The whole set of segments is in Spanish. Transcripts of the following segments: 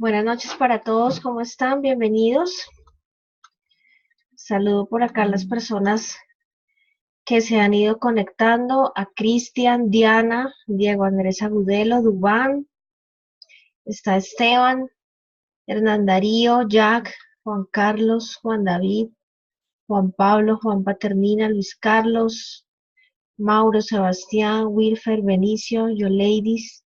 Buenas noches para todos, ¿cómo están? Bienvenidos. Saludo por acá a las personas que se han ido conectando, a Cristian, Diana, Diego Andrés Agudelo, Dubán, está Esteban, Hernán Darío, Jack, Juan Carlos, Juan David, Juan Pablo, Juan Paternina, Luis Carlos, Mauro, Sebastián, Wilfer, Benicio, Yoleidis.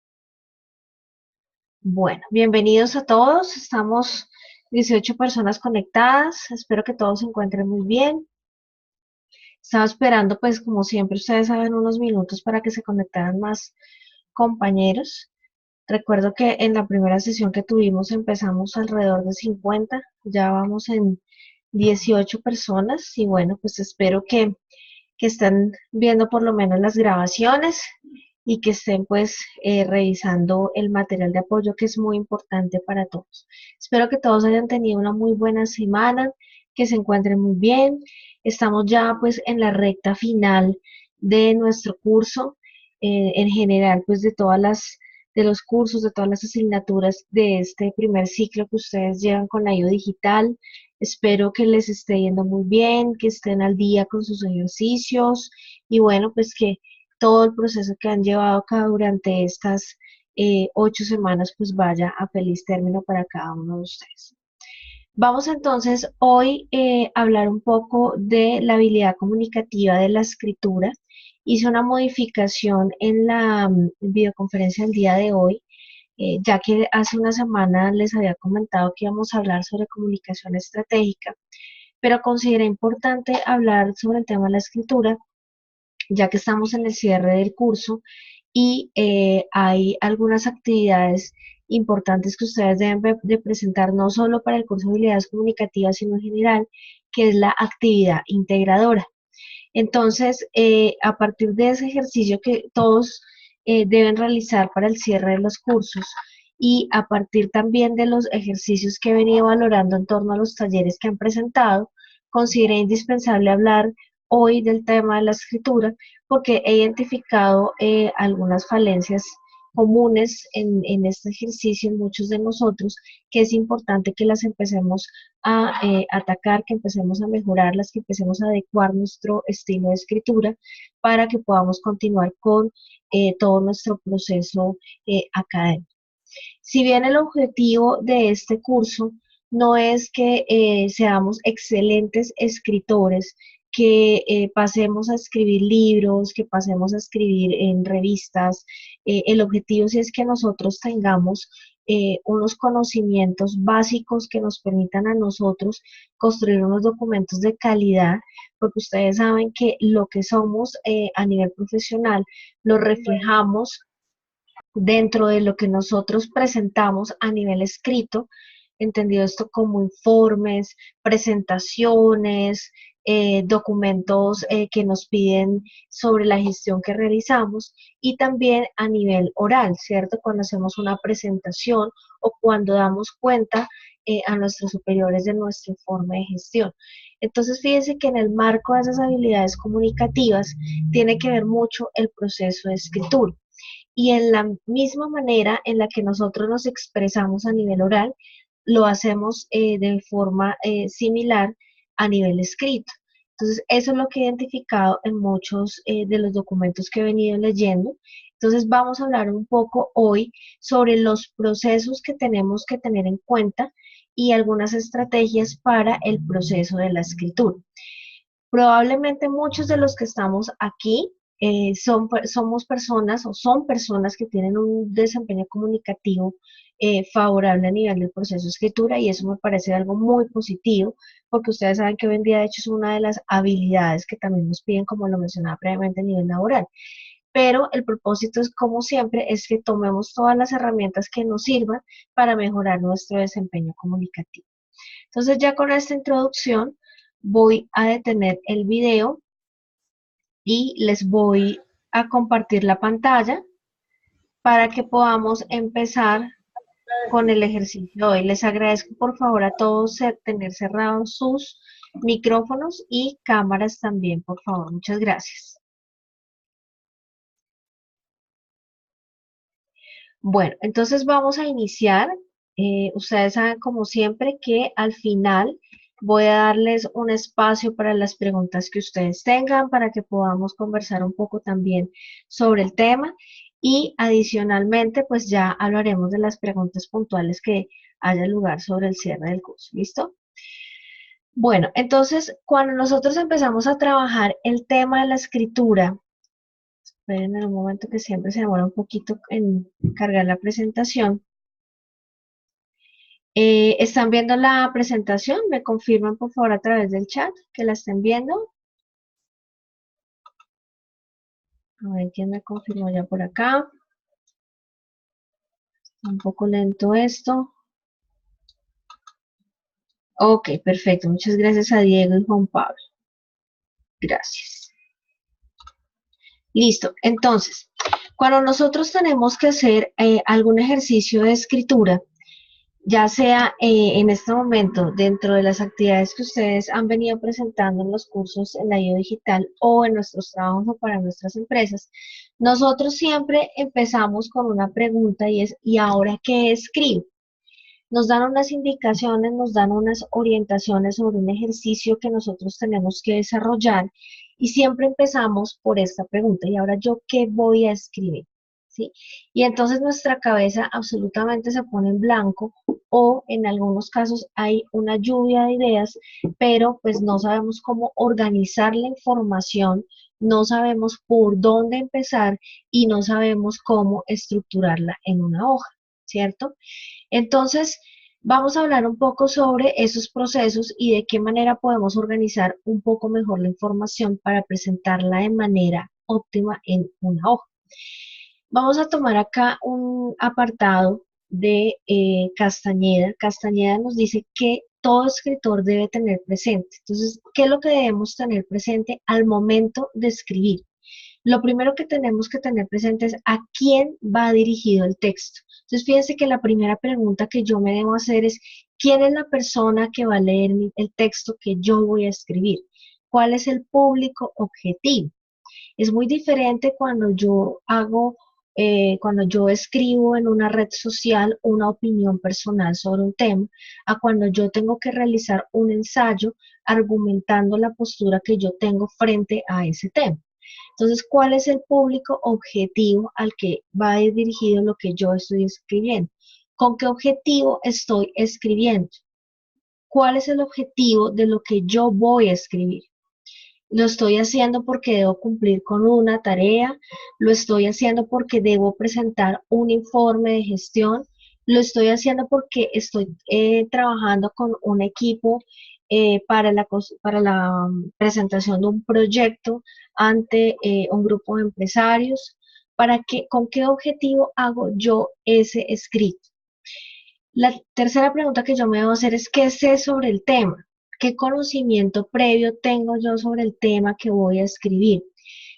Bueno, bienvenidos a todos, estamos 18 personas conectadas, espero que todos se encuentren muy bien. Estaba esperando, pues como siempre, ustedes saben, unos minutos para que se conectaran más compañeros. Recuerdo que en la primera sesión que tuvimos empezamos alrededor de 50, ya vamos en 18 personas y bueno, pues espero que estén viendo por lo menos las grabaciones y que estén pues revisando el material de apoyo que es muy importante para todos. Espero que todos hayan tenido una muy buena semana, que se encuentren muy bien. Estamos ya pues en la recta final de nuestro curso, en general pues de los cursos, de todas las asignaturas de este primer ciclo que ustedes llevan con la IO Digital. Espero que les esté yendo muy bien, que estén al día con sus ejercicios y bueno, pues que todo el proceso que han llevado acá durante estas 8 semanas pues vaya a feliz término para cada uno de ustedes. Vamos entonces hoy a hablar un poco de la habilidad comunicativa de la escritura. Hice una modificación en la videoconferencia del día de hoy, ya que hace una semana les había comentado que íbamos a hablar sobre comunicación estratégica, pero consideré importante hablar sobre el tema de la escritura, ya que estamos en el cierre del curso y hay algunas actividades importantes que ustedes deben de presentar, no solo para el curso de habilidades comunicativas, sino en general, que es la actividad integradora. Entonces, a partir de ese ejercicio que todos deben realizar para el cierre de los cursos y a partir también de los ejercicios que he venido valorando en torno a los talleres que han presentado, consideré indispensable hablar hoy del tema de la escritura porque he identificado algunas falencias comunes en este ejercicio en muchos de nosotros, que es importante que las empecemos a atacar, que empecemos a mejorarlas, que empecemos a adecuar nuestro estilo de escritura para que podamos continuar con todo nuestro proceso académico. Si bien el objetivo de este curso no es que seamos excelentes escritores, que pasemos a escribir libros, que pasemos a escribir en revistas, el objetivo sí es que nosotros tengamos unos conocimientos básicos que nos permitan a nosotros construir unos documentos de calidad, porque ustedes saben que lo que somos a nivel profesional lo reflejamos dentro de lo que nosotros presentamos a nivel escrito, entendido esto como informes, presentaciones, documentos que nos piden sobre la gestión que realizamos y también a nivel oral, ¿cierto? Cuando hacemos una presentación o cuando damos cuenta a nuestros superiores de nuestro informe de gestión. Entonces, fíjense que en el marco de esas habilidades comunicativas tiene que ver mucho el proceso de escritura y en la misma manera en la que nosotros nos expresamos a nivel oral, lo hacemos de forma similar a nivel escrito. Entonces, eso es lo que he identificado en muchos de los documentos que he venido leyendo. Entonces, vamos a hablar un poco hoy sobre los procesos que tenemos que tener en cuenta y algunas estrategias para el proceso de la escritura. Probablemente muchos de los que estamos aquí somos personas o son personas que tienen un desempeño comunicativo favorable a nivel del proceso de escritura y eso me parece algo muy positivo porque ustedes saben que hoy en día de hecho es una de las habilidades que también nos piden, como lo mencionaba previamente, a nivel laboral. Pero el propósito es, como siempre, es que tomemos todas las herramientas que nos sirvan para mejorar nuestro desempeño comunicativo. Entonces ya con esta introducción voy a detener el video y les voy a compartir la pantalla para que podamos empezar con el ejercicio de hoy. Les agradezco por favor a todos tener cerrados sus micrófonos y cámaras también, por favor. Muchas gracias. Bueno, entonces vamos a iniciar. Ustedes saben como siempre que al final voy a darles un espacio para las preguntas que ustedes tengan, para que podamos conversar un poco también sobre el tema y adicionalmente pues ya hablaremos de las preguntas puntuales que haya lugar sobre el cierre del curso. ¿Listo? Bueno, entonces cuando nosotros empezamos a trabajar el tema de la escritura, esperen en un momento que siempre se demora un poquito en cargar la presentación. ¿Están viendo la presentación? ¿Me confirman por favor a través del chat que la estén viendo? A ver quién me confirmó ya por acá. Está un poco lento esto. Ok, perfecto. Muchas gracias a Diego y Juan Pablo. Gracias. Listo. Entonces, cuando nosotros tenemos que hacer algún ejercicio de escritura, ya sea en este momento dentro de las actividades que ustedes han venido presentando en los cursos en la IO Digital o en nuestros trabajos o para nuestras empresas, nosotros siempre empezamos con una pregunta y es, ¿y ahora qué escribo? Nos dan unas indicaciones, nos dan unas orientaciones sobre un ejercicio que nosotros tenemos que desarrollar y siempre empezamos por esta pregunta, ¿y ahora yo qué voy a escribir? ¿Sí? Y entonces nuestra cabeza absolutamente se pone en blanco o en algunos casos hay una lluvia de ideas, pero pues no sabemos cómo organizar la información, no sabemos por dónde empezar y no sabemos cómo estructurarla en una hoja, ¿cierto? Entonces, vamos a hablar un poco sobre esos procesos y de qué manera podemos organizar un poco mejor la información para presentarla de manera óptima en una hoja. Vamos a tomar acá un apartado de Castañeda. Castañeda nos dice que todo escritor debe tener presente. Entonces, ¿qué es lo que debemos tener presente al momento de escribir? Lo primero que tenemos que tener presente es a quién va dirigido el texto. Entonces, fíjense que la primera pregunta que yo me debo hacer es, ¿quién es la persona que va a leer el texto que yo voy a escribir? ¿Cuál es el público objetivo? Es muy diferente cuando yo escribo en una red social una opinión personal sobre un tema, a cuando yo tengo que realizar un ensayo argumentando la postura que yo tengo frente a ese tema. Entonces, ¿cuál es el público objetivo al que va a ir dirigido lo que yo estoy escribiendo? ¿Con qué objetivo estoy escribiendo? ¿Cuál es el objetivo de lo que yo voy a escribir? Lo estoy haciendo porque debo cumplir con una tarea, lo estoy haciendo porque debo presentar un informe de gestión, lo estoy haciendo porque estoy trabajando con un equipo para la presentación de un proyecto ante un grupo de empresarios. ¿Con qué objetivo hago yo ese escrito? La tercera pregunta que yo me debo hacer es, ¿qué sé sobre el tema? ¿Qué conocimiento previo tengo yo sobre el tema que voy a escribir?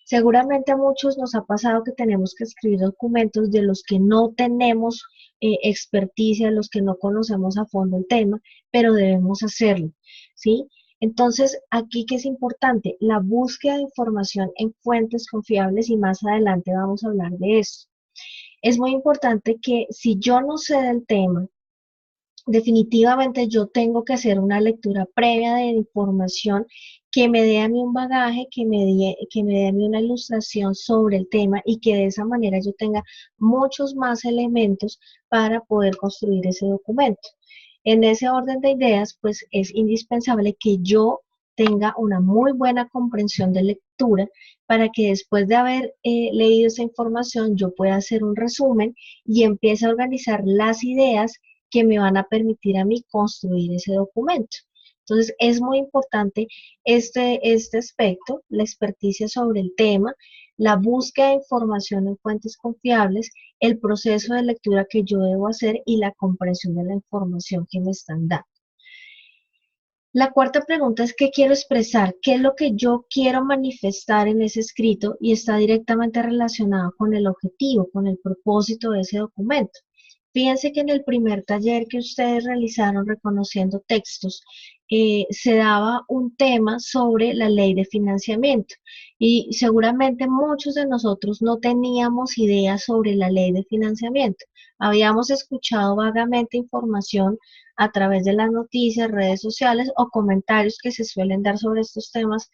Seguramente a muchos nos ha pasado que tenemos que escribir documentos de los que no tenemos experticia, de los que no conocemos a fondo el tema, pero debemos hacerlo, ¿sí? Entonces, aquí que es importante, la búsqueda de información en fuentes confiables y más adelante vamos a hablar de eso. Es muy importante que si yo no sé del tema, definitivamente yo tengo que hacer una lectura previa de información que me dé a mí un bagaje, que me dé a mí una ilustración sobre el tema y que de esa manera yo tenga muchos más elementos para poder construir ese documento. En ese orden de ideas, pues es indispensable que yo tenga una muy buena comprensión de lectura para que después de haber leído esa información yo pueda hacer un resumen y empiece a organizar las ideas que me van a permitir a mí construir ese documento. Entonces, es muy importante este aspecto, la experticia sobre el tema, la búsqueda de información en fuentes confiables, el proceso de lectura que yo debo hacer y la comprensión de la información que me están dando. La cuarta pregunta es qué quiero expresar, qué es lo que yo quiero manifestar en ese escrito y está directamente relacionado con el objetivo, con el propósito de ese documento. Fíjense que en el primer taller que ustedes realizaron reconociendo textos, se daba un tema sobre la ley de financiamiento y seguramente muchos de nosotros no teníamos idea sobre la ley de financiamiento. Habíamos escuchado vagamente información a través de las noticias, redes sociales o comentarios que se suelen dar sobre estos temas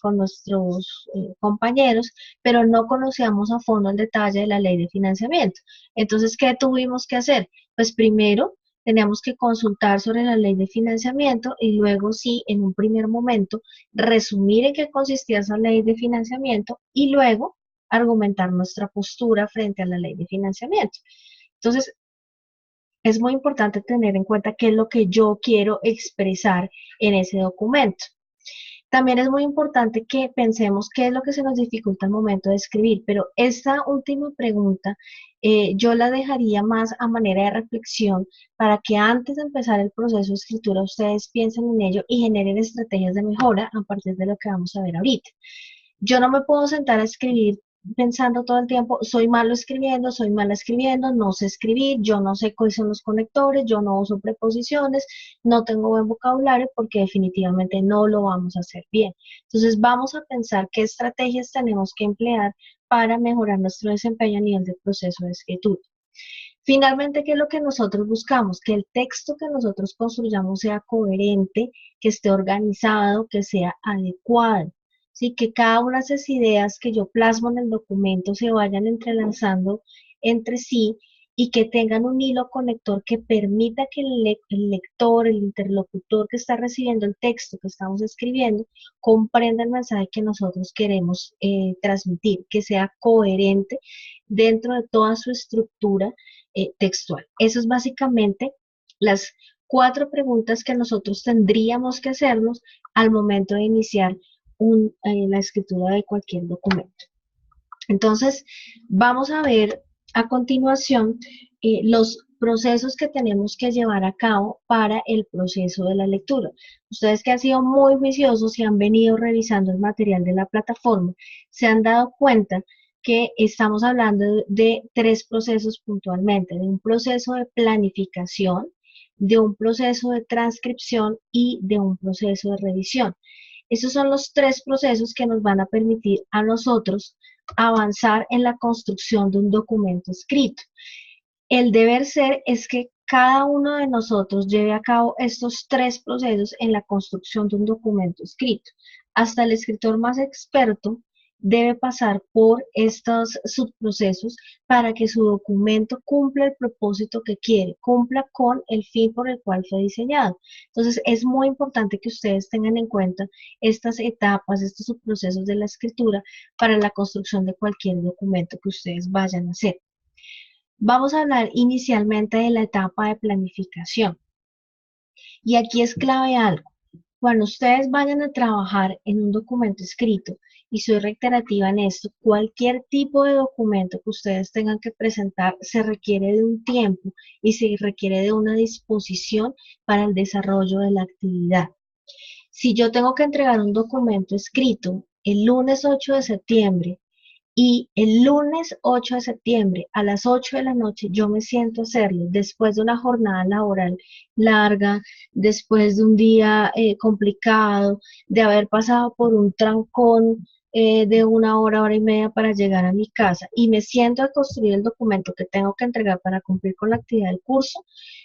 con nuestros compañeros, pero no conocíamos a fondo el detalle de la ley de financiamiento. Entonces, ¿qué tuvimos que hacer? Pues primero teníamos que consultar sobre la ley de financiamiento y luego sí, en un primer momento, resumir en qué consistía esa ley de financiamiento y luego argumentar nuestra postura frente a la ley de financiamiento. Entonces, es muy importante tener en cuenta qué es lo que yo quiero expresar en ese documento. También es muy importante que pensemos qué es lo que se nos dificulta al momento de escribir, pero esta última pregunta yo la dejaría más a manera de reflexión para que antes de empezar el proceso de escritura ustedes piensen en ello y generen estrategias de mejora a partir de lo que vamos a ver ahorita. Yo no me puedo sentar a escribir pensando todo el tiempo, soy malo escribiendo, soy mala escribiendo, no sé escribir, yo no sé cuáles son los conectores, yo no uso preposiciones, no tengo buen vocabulario porque definitivamente no lo vamos a hacer bien. Entonces vamos a pensar qué estrategias tenemos que emplear para mejorar nuestro desempeño a nivel del proceso de escritura. Finalmente, ¿qué es lo que nosotros buscamos? Que el texto que nosotros construyamos sea coherente, que esté organizado, que sea adecuado. ¿Sí? Que cada una de esas ideas que yo plasmo en el documento se vayan entrelazando entre sí y que tengan un hilo conector que permita que el lector, el interlocutor que está recibiendo el texto que estamos escribiendo, comprenda el mensaje que nosotros queremos transmitir, que sea coherente dentro de toda su estructura textual. Eso es básicamente las 4 preguntas que nosotros tendríamos que hacernos al momento de iniciar la escritura de cualquier documento. Entonces, vamos a ver a continuación los procesos que tenemos que llevar a cabo para el proceso de la lectura. Ustedes que han sido muy juiciosos y han venido revisando el material de la plataforma, se han dado cuenta que estamos hablando de 3 procesos puntualmente, de un proceso de planificación, de un proceso de transcripción y de un proceso de revisión. Esos son los 3 procesos que nos van a permitir a nosotros avanzar en la construcción de un documento escrito. El deber ser es que cada uno de nosotros lleve a cabo estos 3 procesos en la construcción de un documento escrito. Hasta el escritor más experto debe pasar por estos subprocesos para que su documento cumpla el propósito que quiere, cumpla con el fin por el cual fue diseñado. Entonces, es muy importante que ustedes tengan en cuenta estas etapas, estos subprocesos de la escritura para la construcción de cualquier documento que ustedes vayan a hacer. Vamos a hablar inicialmente de la etapa de planificación. Y aquí es clave algo. Cuando ustedes vayan a trabajar en un documento escrito, y soy reiterativa en esto, cualquier tipo de documento que ustedes tengan que presentar se requiere de un tiempo y se requiere de una disposición para el desarrollo de la actividad. Si yo tengo que entregar un documento escrito el lunes 8 de septiembre y el lunes 8 de septiembre a las 8 de la noche yo me siento a hacerlo después de una jornada laboral larga, después de un día complicado, de haber pasado por un trancón de 1 hora, hora y media para llegar a mi casa y me siento a construir el documento que tengo que entregar para cumplir con la actividad del curso,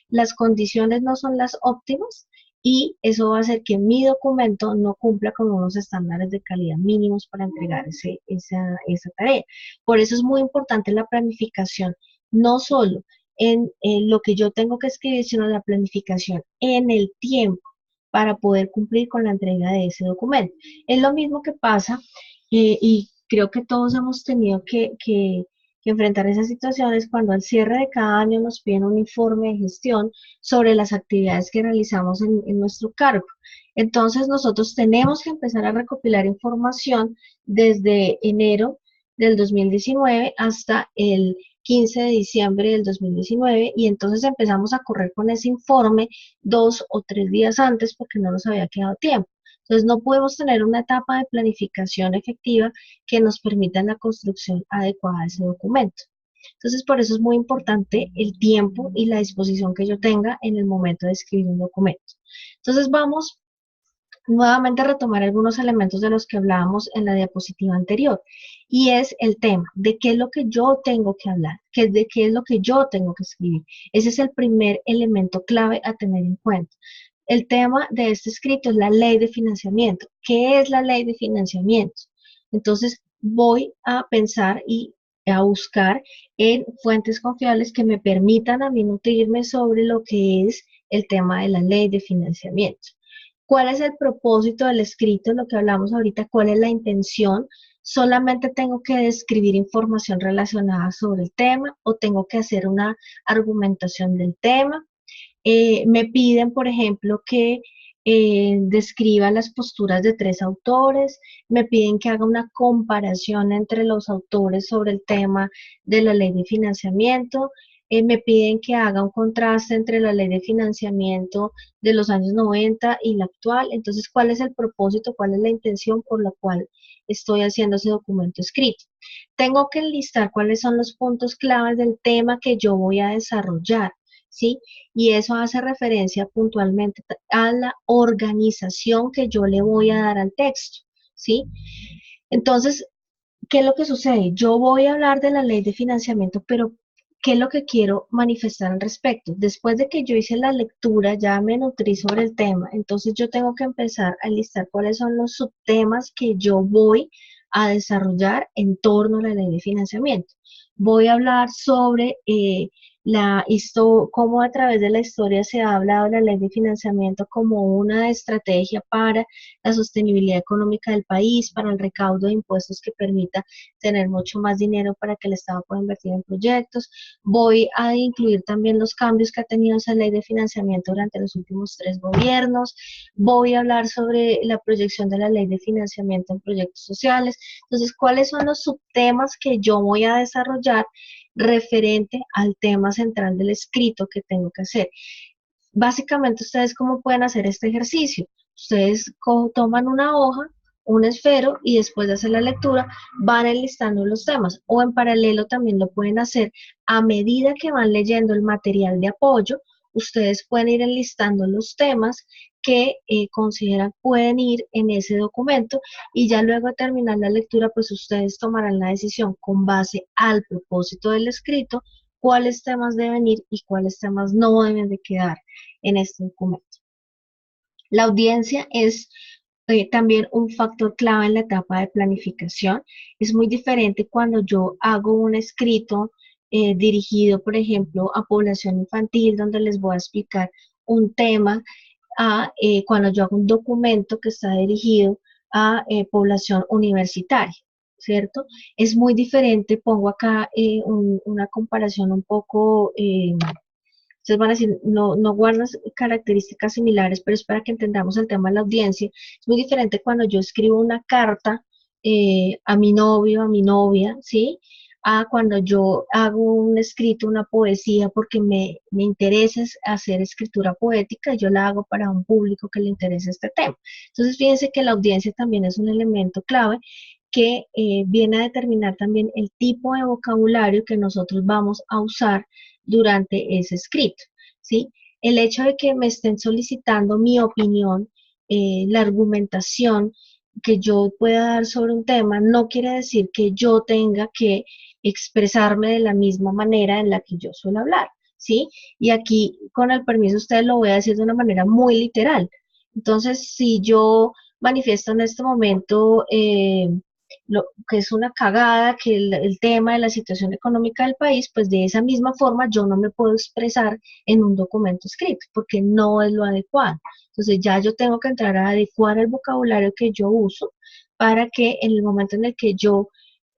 las condiciones no son las óptimas y eso va a hacer que mi documento no cumpla con unos estándares de calidad mínimos para entregar esa tarea. Por eso es muy importante la planificación, no solo en lo que yo tengo que escribir, sino la planificación en el tiempo para poder cumplir con la entrega de ese documento. Es lo mismo que pasa y creo que todos hemos tenido que enfrentar esas situaciones cuando al cierre de cada año nos piden un informe de gestión sobre las actividades que realizamos en nuestro cargo. Entonces nosotros tenemos que empezar a recopilar información desde enero del 2019 hasta el 15 de diciembre del 2019 y entonces empezamos a correr con ese informe 2 o 3 días antes porque no nos había quedado tiempo. Entonces no podemos tener una etapa de planificación efectiva que nos permita la construcción adecuada de ese documento. Entonces, por eso es muy importante el tiempo y la disposición que yo tenga en el momento de escribir un documento. Entonces, vamos nuevamente a retomar algunos elementos de los que hablábamos en la diapositiva anterior, y es el tema de qué es lo que yo tengo que hablar, de qué es lo que yo tengo que escribir. Ese es el primer elemento clave a tener en cuenta. El tema de este escrito es la ley de financiamiento. ¿Qué es la ley de financiamiento? Entonces voy a pensar y a buscar en fuentes confiables que me permitan a mí nutrirme sobre lo que es el tema de la ley de financiamiento. ¿Cuál es el propósito del escrito? Lo que hablamos ahorita, ¿cuál es la intención? ¿Solamente tengo que describir información relacionada sobre el tema o tengo que hacer una argumentación del tema? Me piden, por ejemplo, que describa las posturas de tres autores, me piden que haga una comparación entre los autores sobre el tema de la ley de financiamiento, me piden que haga un contraste entre la ley de financiamiento de los años 90 y la actual. Entonces, ¿cuál es el propósito, cuál es la intención por la cual estoy haciendo ese documento escrito? Tengo que enlistar cuáles son los puntos claves del tema que yo voy a desarrollar, ¿sí? Y eso hace referencia puntualmente a la organización que yo le voy a dar al texto, ¿sí? Entonces, ¿qué es lo que sucede? Yo voy a hablar de la ley de financiamiento, pero ¿qué es lo que quiero manifestar al respecto? Después de que yo hice la lectura, ya me nutrí sobre el tema, entonces yo tengo que empezar a listar cuáles son los subtemas que yo voy a desarrollar en torno a la ley de financiamiento. Voy a hablar sobre cómo a través de la historia se ha hablado de la ley de financiamiento como una estrategia para la sostenibilidad económica del país, para el recaudo de impuestos que permita tener mucho más dinero para que el Estado pueda invertir en proyectos. Voy a incluir también los cambios que ha tenido esa ley de financiamiento durante los últimos 3 gobiernos. Voy a hablar sobre la proyección de la ley de financiamiento en proyectos sociales. Entonces, ¿cuáles son los subtemas que yo voy a desarrollar referente al tema central del escrito que tengo que hacer? Básicamente, ¿ustedes cómo pueden hacer este ejercicio? Ustedes toman una hoja, un esfero, y después de hacer la lectura van enlistando los temas, o en paralelo también lo pueden hacer a medida que van leyendo el material de apoyo. Ustedes pueden ir enlistando los temas que consideran pueden ir en ese documento, y ya luego de terminar la lectura, pues ustedes tomarán la decisión con base al propósito del escrito, cuáles temas deben ir y cuáles temas no deben de quedar en este documento. La audiencia es también un factor clave en la etapa de planificación. Es muy diferente cuando yo hago un escrito dirigido, por ejemplo, a población infantil, donde les voy a explicar un tema, a cuando yo hago un documento que está dirigido a población universitaria, ¿cierto? Es muy diferente. Pongo acá una comparación un poco ustedes van a decir, no, no guardas características similares, pero es para que entendamos el tema de la audiencia. Es muy diferente cuando yo escribo una carta a mi novio, a mi novia, ¿sí? A cuando yo hago un escrito, una poesía, porque me interesa hacer escritura poética, yo la hago para un público que le interesa este tema. Entonces, fíjense que la audiencia también es un elemento clave que viene a determinar también el tipo de vocabulario que nosotros vamos a usar durante ese escrito, ¿sí? El hecho de que me estén solicitando mi opinión, la argumentación que yo pueda dar sobre un tema, no quiere decir que yo tenga que expresarme de la misma manera en la que yo suelo hablar, ¿sí? Y aquí, con el permiso de ustedes, lo voy a decir de una manera muy literal. Entonces, si yo manifiesto en este momento lo que es una cagada, que el tema de la situación económica del país, pues de esa misma forma yo no me puedo expresar en un documento escrito, porque no es lo adecuado. Entonces ya yo tengo que entrar a adecuar el vocabulario que yo uso para que en el momento en el que yo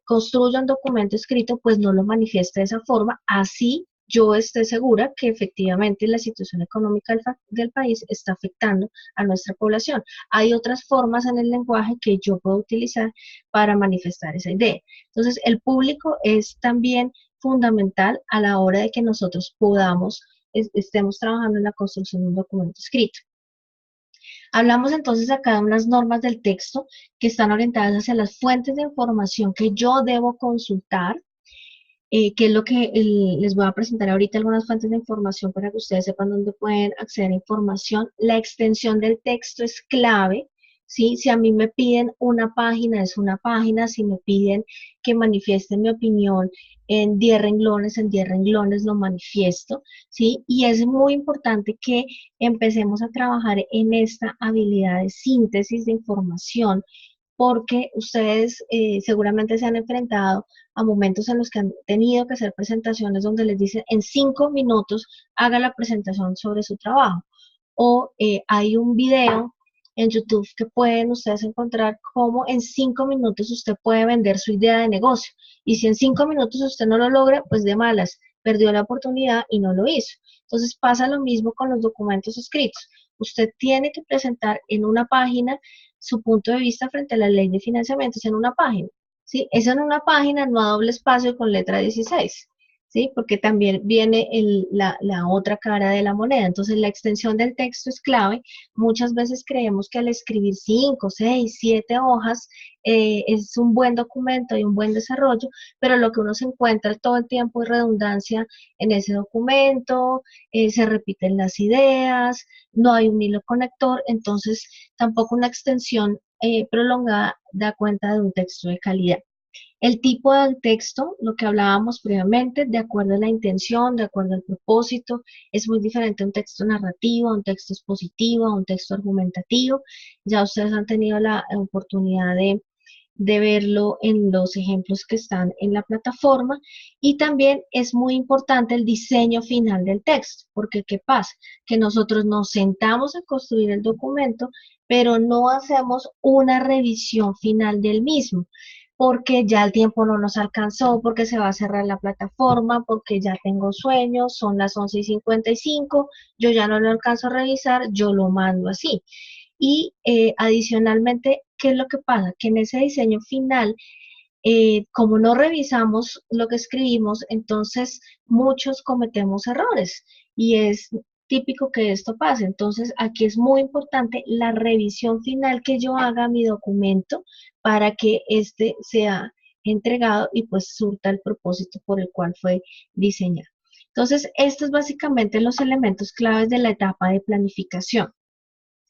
construya un documento escrito, pues no lo manifieste de esa forma, así yo esté segura que efectivamente la situación económica del país está afectando a nuestra población. Hay otras formas en el lenguaje que yo puedo utilizar para manifestar esa idea. Entonces, el público es también fundamental a la hora de que nosotros podamos, estemos trabajando en la construcción de un documento escrito. Hablamos entonces acá de unas normas del texto que están orientadas hacia las fuentes de información que yo debo consultar. que es lo que les voy a presentar ahorita algunas fuentes de información para que ustedes sepan dónde pueden acceder a información. La extensión del texto es clave, ¿sí? Si a mí me piden una página, es una página. Si me piden que manifieste mi opinión en 10 renglones lo manifiesto, ¿sí? Y es muy importante que empecemos a trabajar en esta habilidad de síntesis de información porque ustedes seguramente se han enfrentado a momentos en los que han tenido que hacer presentaciones donde les dicen en 5 minutos haga la presentación sobre su trabajo. O hay un video en YouTube que pueden ustedes encontrar cómo en 5 minutos usted puede vender su idea de negocio. Y si en 5 minutos usted no lo logra, pues de malas, perdió la oportunidad y no lo hizo. Entonces pasa lo mismo con los documentos escritos. Usted tiene que presentar en una página su punto de vista frente a la ley de financiamientos en una página, ¿sí? Eso en una página, no a doble espacio con letra 16, ¿sí? Porque también viene la otra cara de la moneda. Entonces, la extensión del texto es clave. Muchas veces creemos que al escribir 5, 6, 7 hojas es un buen documento y un buen desarrollo, pero lo que uno se encuentra todo el tiempo es redundancia en ese documento, se repiten las ideas, no hay un hilo conector, entonces tampoco una extensión prolongada da cuenta de un texto de calidad. El tipo de texto, lo que hablábamos previamente, de acuerdo a la intención, de acuerdo al propósito, es muy diferente a un texto narrativo, a un texto expositivo, a un texto argumentativo. Ya ustedes han tenido la oportunidad de verlo en los ejemplos que están en la plataforma. Y también es muy importante el diseño final del texto, porque ¿qué pasa? Que nosotros nos sentamos a construir el documento, pero no hacemos una revisión final del mismo, porque ya el tiempo no nos alcanzó, porque se va a cerrar la plataforma, porque ya tengo sueños, son las 11:55, yo ya no lo alcanzo a revisar, yo lo mando así. Y adicionalmente, ¿qué es lo que pasa? Que en ese diseño final, como no revisamos lo que escribimos, entonces muchos cometemos errores y es típico que esto pase. Entonces, aquí es muy importante la revisión final que yo haga a mi documento para que este sea entregado y pues surta el propósito por el cual fue diseñado. Entonces, estos básicamente los elementos claves de la etapa de planificación.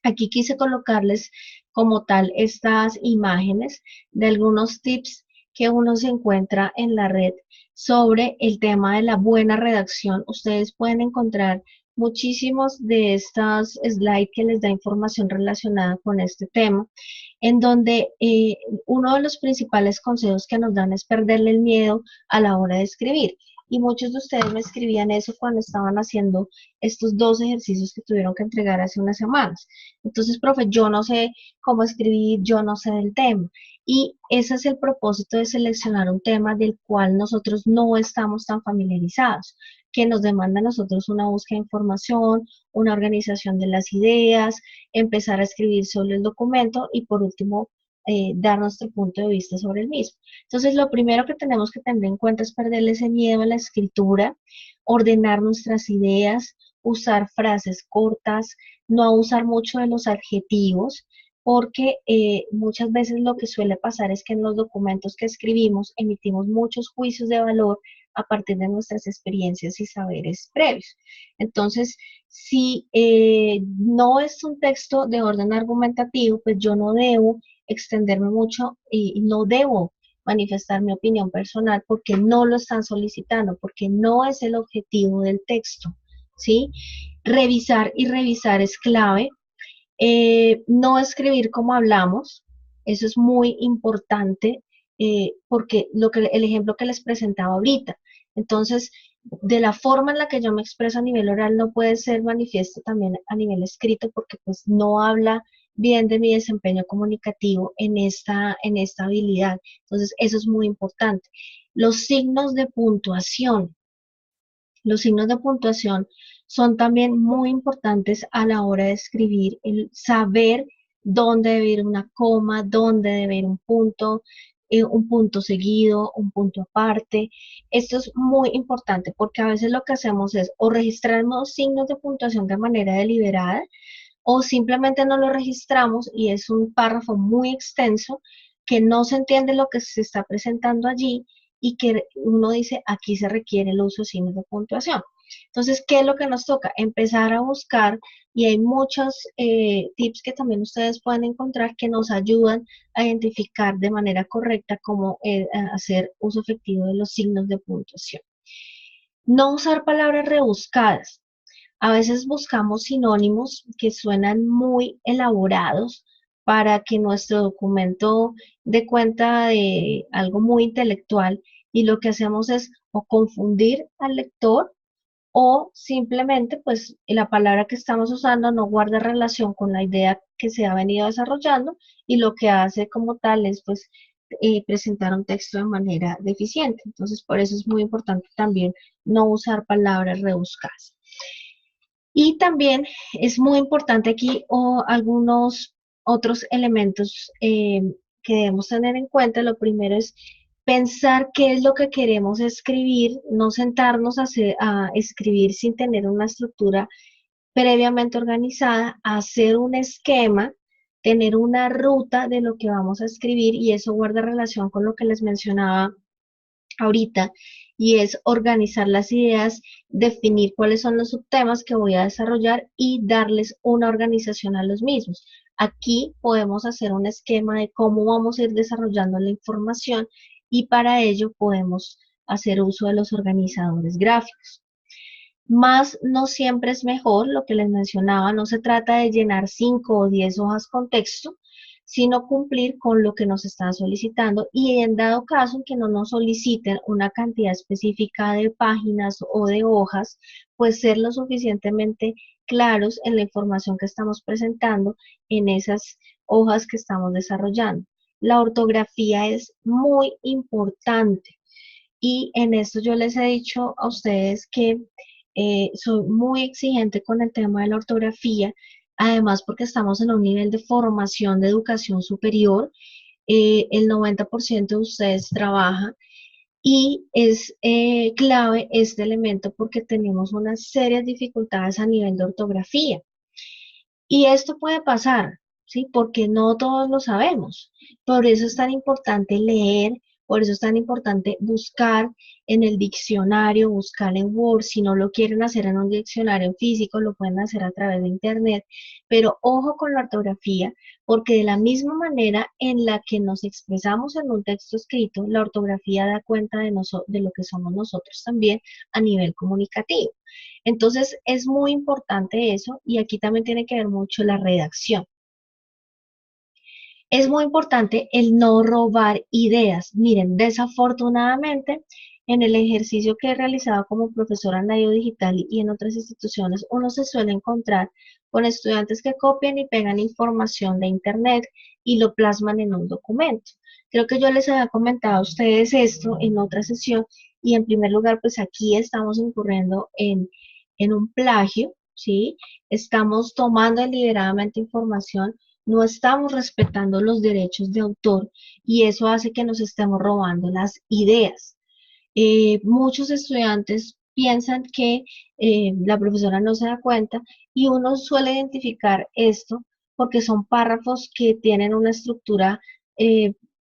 Aquí quise colocarles como tal estas imágenes de algunos tips que uno se encuentra en la red sobre el tema de la buena redacción. Ustedes pueden encontrar muchísimos de estas slides que les da información relacionada con este tema, en donde uno de los principales consejos que nos dan es perderle el miedo a la hora de escribir. Y muchos de ustedes me escribían eso cuando estaban haciendo estos 2 ejercicios que tuvieron que entregar hace unas semanas. Entonces, profe, yo no sé cómo escribir, yo no sé del tema. Y ese es el propósito de seleccionar un tema del cual nosotros no estamos tan familiarizados, que nos demanda a nosotros una búsqueda de información, una organización de las ideas, empezar a escribir sobre el documento y por último, dar nuestro punto de vista sobre el mismo. Entonces, lo primero que tenemos que tener en cuenta es perderle ese miedo a la escritura, ordenar nuestras ideas, usar frases cortas, no usar mucho de los adjetivos, porque muchas veces lo que suele pasar es que en los documentos que escribimos emitimos muchos juicios de valor a partir de nuestras experiencias y saberes previos. Entonces, si no es un texto de orden argumentativo, pues yo no debo extenderme mucho y no debo manifestar mi opinión personal porque no lo están solicitando, porque no es el objetivo del texto, ¿sí? Revisar y revisar es clave. No escribir como hablamos, eso es muy importante, porque el ejemplo que les presentaba ahorita. Entonces, de la forma en la que yo me expreso a nivel oral no puede ser manifiesto también a nivel escrito porque pues no habla bien de mi desempeño comunicativo en esta habilidad. Entonces, eso es muy importante. Los signos de puntuación. Los signos de puntuación son también muy importantes a la hora de escribir, el saber dónde debe ir una coma, dónde debe ir un punto seguido, un punto aparte. Esto es muy importante porque a veces lo que hacemos es o registramos signos de puntuación de manera deliberada o simplemente no lo registramos y es un párrafo muy extenso que no se entiende lo que se está presentando allí y que uno dice, aquí se requiere el uso de signos de puntuación. Entonces, ¿qué es lo que nos toca? Empezar a buscar, y hay muchos tips que también ustedes pueden encontrar que nos ayudan a identificar de manera correcta cómo hacer uso efectivo de los signos de puntuación. No usar palabras rebuscadas. A veces buscamos sinónimos que suenan muy elaborados para que nuestro documento dé cuenta de algo muy intelectual, y lo que hacemos es o confundir al lector o simplemente pues la palabra que estamos usando no guarda relación con la idea que se ha venido desarrollando, y lo que hace como tal es pues presentar un texto de manera deficiente. Entonces por eso es muy importante también no usar palabras rebuscadas. Y también es muy importante aquí algunos otros elementos que debemos tener en cuenta. Lo primero es pensar qué es lo que queremos escribir, no sentarnos a escribir sin tener una estructura previamente organizada, hacer un esquema, tener una ruta de lo que vamos a escribir, y eso guarda relación con lo que les mencionaba ahorita, y es organizar las ideas, definir cuáles son los subtemas que voy a desarrollar y darles una organización a los mismos. Aquí podemos hacer un esquema de cómo vamos a ir desarrollando la información, y para ello podemos hacer uso de los organizadores gráficos. Más no siempre es mejor, lo que les mencionaba, no se trata de llenar 5 o 10 hojas con texto, sino cumplir con lo que nos están solicitando, y en dado caso en que no nos soliciten una cantidad específica de páginas o de hojas, pues ser lo suficientemente claros en la información que estamos presentando en esas hojas que estamos desarrollando. La ortografía es muy importante, y en esto yo les he dicho a ustedes que soy muy exigente con el tema de la ortografía, además porque estamos en un nivel de formación de educación superior. El 90% de ustedes trabaja, y es clave este elemento porque tenemos unas serias dificultades a nivel de ortografía. Y esto puede pasar, ¿sí? Porque no todos lo sabemos. Por eso es tan importante leer, por eso es tan importante buscar en el diccionario, buscar en Word. Si no lo quieren hacer en un diccionario físico, lo pueden hacer a través de Internet. Pero ojo con la ortografía, porque de la misma manera en la que nos expresamos en un texto escrito, la ortografía da cuenta de lo que somos nosotros también a nivel comunicativo. Entonces es muy importante eso, y aquí también tiene que ver mucho la redacción. Es muy importante el no robar ideas. Miren, desafortunadamente, en el ejercicio que he realizado como profesora en la IO Digital y en otras instituciones, uno se suele encontrar con estudiantes que copian y pegan información de Internet y lo plasman en un documento. Creo que yo les había comentado a ustedes esto en otra sesión, y en primer lugar, pues aquí estamos incurriendo en un plagio, ¿sí? Estamos tomando deliberadamente información, no estamos respetando los derechos de autor, y eso hace que nos estemos robando las ideas. Muchos estudiantes piensan que la profesora no se da cuenta, y uno suele identificar esto porque son párrafos que tienen una estructura eh,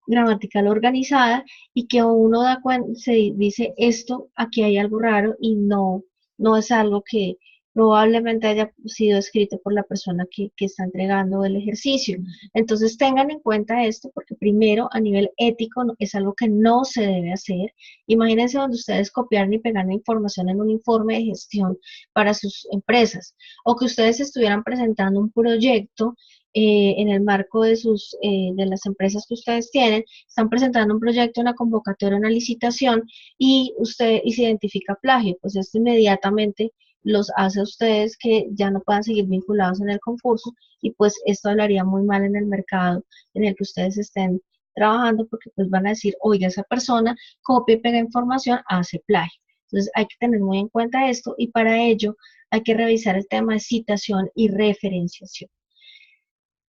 gramatical organizada, y que uno da cuenta, se dice esto, aquí hay algo raro, y no es algo que probablemente haya sido escrito por la persona que está entregando el ejercicio. Entonces tengan en cuenta esto, porque primero a nivel ético es algo que no se debe hacer. Imagínense donde ustedes copiaran y pegaran información en un informe de gestión para sus empresas, o que ustedes estuvieran presentando un proyecto en el marco de las empresas que ustedes tienen, están presentando un proyecto, una convocatoria, una licitación, y se identifica plagio, pues esto inmediatamente los hace a ustedes que ya no puedan seguir vinculados en el concurso, y pues esto hablaría muy mal en el mercado en el que ustedes estén trabajando, porque pues van a decir, oiga, esa persona copia y pega información, hace plagio. Entonces hay que tener muy en cuenta esto, y para ello hay que revisar el tema de citación y referenciación.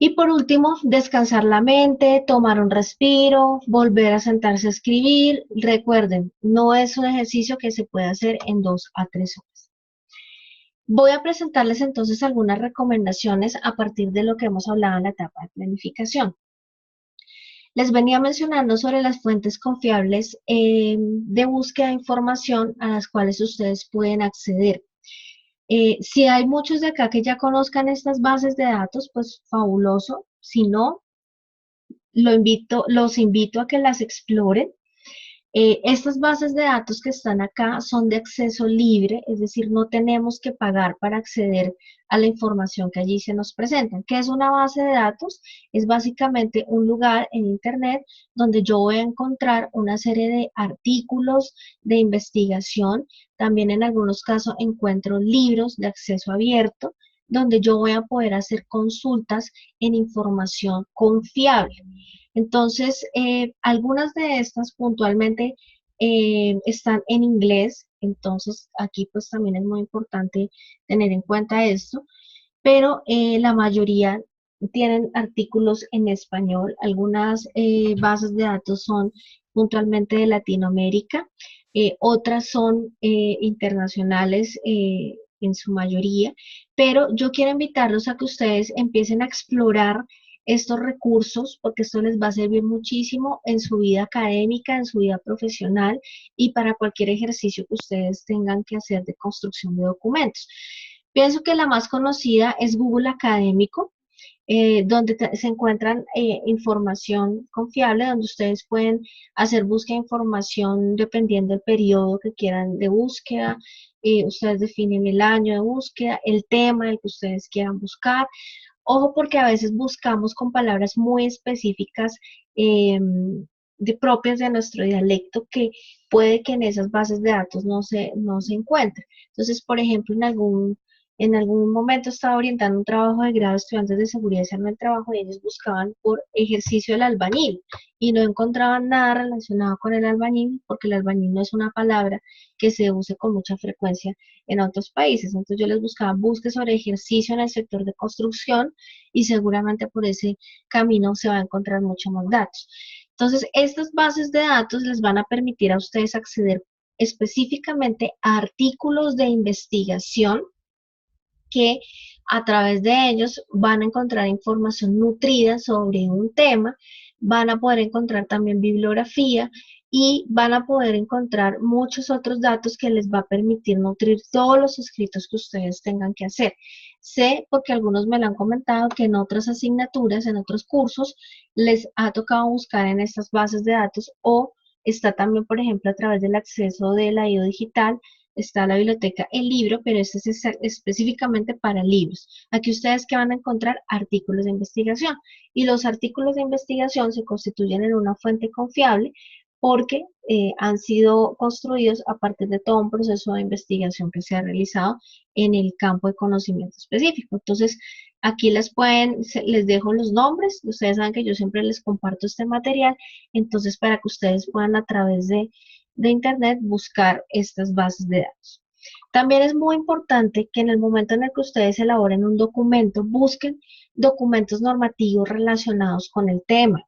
Y por último, descansar la mente, tomar un respiro, volver a sentarse a escribir. Recuerden, no es un ejercicio que se puede hacer en 2 a 3 horas. Voy a presentarles entonces algunas recomendaciones a partir de lo que hemos hablado en la etapa de planificación. Les venía mencionando sobre las fuentes confiables de búsqueda de información a las cuales ustedes pueden acceder. Si hay muchos de acá que ya conozcan estas bases de datos, pues fabuloso. Si no, los invito a que las exploren. Estas bases de datos que están acá son de acceso libre, es decir, no tenemos que pagar para acceder a la información que allí se nos presenta. ¿Qué es una base de datos? Es básicamente un lugar en Internet donde yo voy a encontrar una serie de artículos de investigación. También en algunos casos encuentro libros de acceso abierto donde yo voy a poder hacer consultas en información confiable. Entonces, algunas de estas puntualmente están en inglés, entonces aquí pues también es muy importante tener en cuenta esto, pero la mayoría tienen artículos en español. Algunas bases de datos son puntualmente de Latinoamérica, otras son internacionales en su mayoría, pero yo quiero invitarlos a que ustedes empiecen a explorar estos recursos porque esto les va a servir muchísimo en su vida académica, en su vida profesional y para cualquier ejercicio que ustedes tengan que hacer de construcción de documentos. Pienso que la más conocida es Google Académico, donde se encuentran información confiable, donde ustedes pueden hacer búsqueda de información dependiendo del periodo que quieran de búsqueda. Ustedes definen el año de búsqueda, el tema del que ustedes quieran buscar. Ojo porque a veces buscamos con palabras muy específicas propias de nuestro dialecto que puede que en esas bases de datos no se encuentre. Entonces, por ejemplo, en algún momento estaba orientando un trabajo de grado de estudiantes de seguridad y salud del trabajo y ellos buscaban por ejercicio del albañil y no encontraban nada relacionado con el albañil porque el albañil no es una palabra que se use con mucha frecuencia en otros países. Entonces yo les buscaba busque sobre ejercicio en el sector de construcción y seguramente por ese camino se va a encontrar mucho más datos. Entonces estas bases de datos les van a permitir a ustedes acceder específicamente a artículos de investigación que a través de ellos van a encontrar información nutrida sobre un tema, van a poder encontrar también bibliografía y van a poder encontrar muchos otros datos que les va a permitir nutrir todos los escritos que ustedes tengan que hacer. Sé, porque algunos me lo han comentado, que en otras asignaturas, en otros cursos, les ha tocado buscar en estas bases de datos o está también, por ejemplo, a través del acceso de la IO digital está la biblioteca El Libro, pero este es específicamente para libros. Aquí ustedes que van a encontrar artículos de investigación y los artículos de investigación se constituyen en una fuente confiable porque han sido construidos a partir de todo un proceso de investigación que se ha realizado en el campo de conocimiento específico. Entonces, aquí les dejo los nombres, ustedes saben que yo siempre les comparto este material, entonces para que ustedes puedan a través de Internet buscar estas bases de datos. También es muy importante que en el momento en el que ustedes elaboren un documento, busquen documentos normativos relacionados con el tema.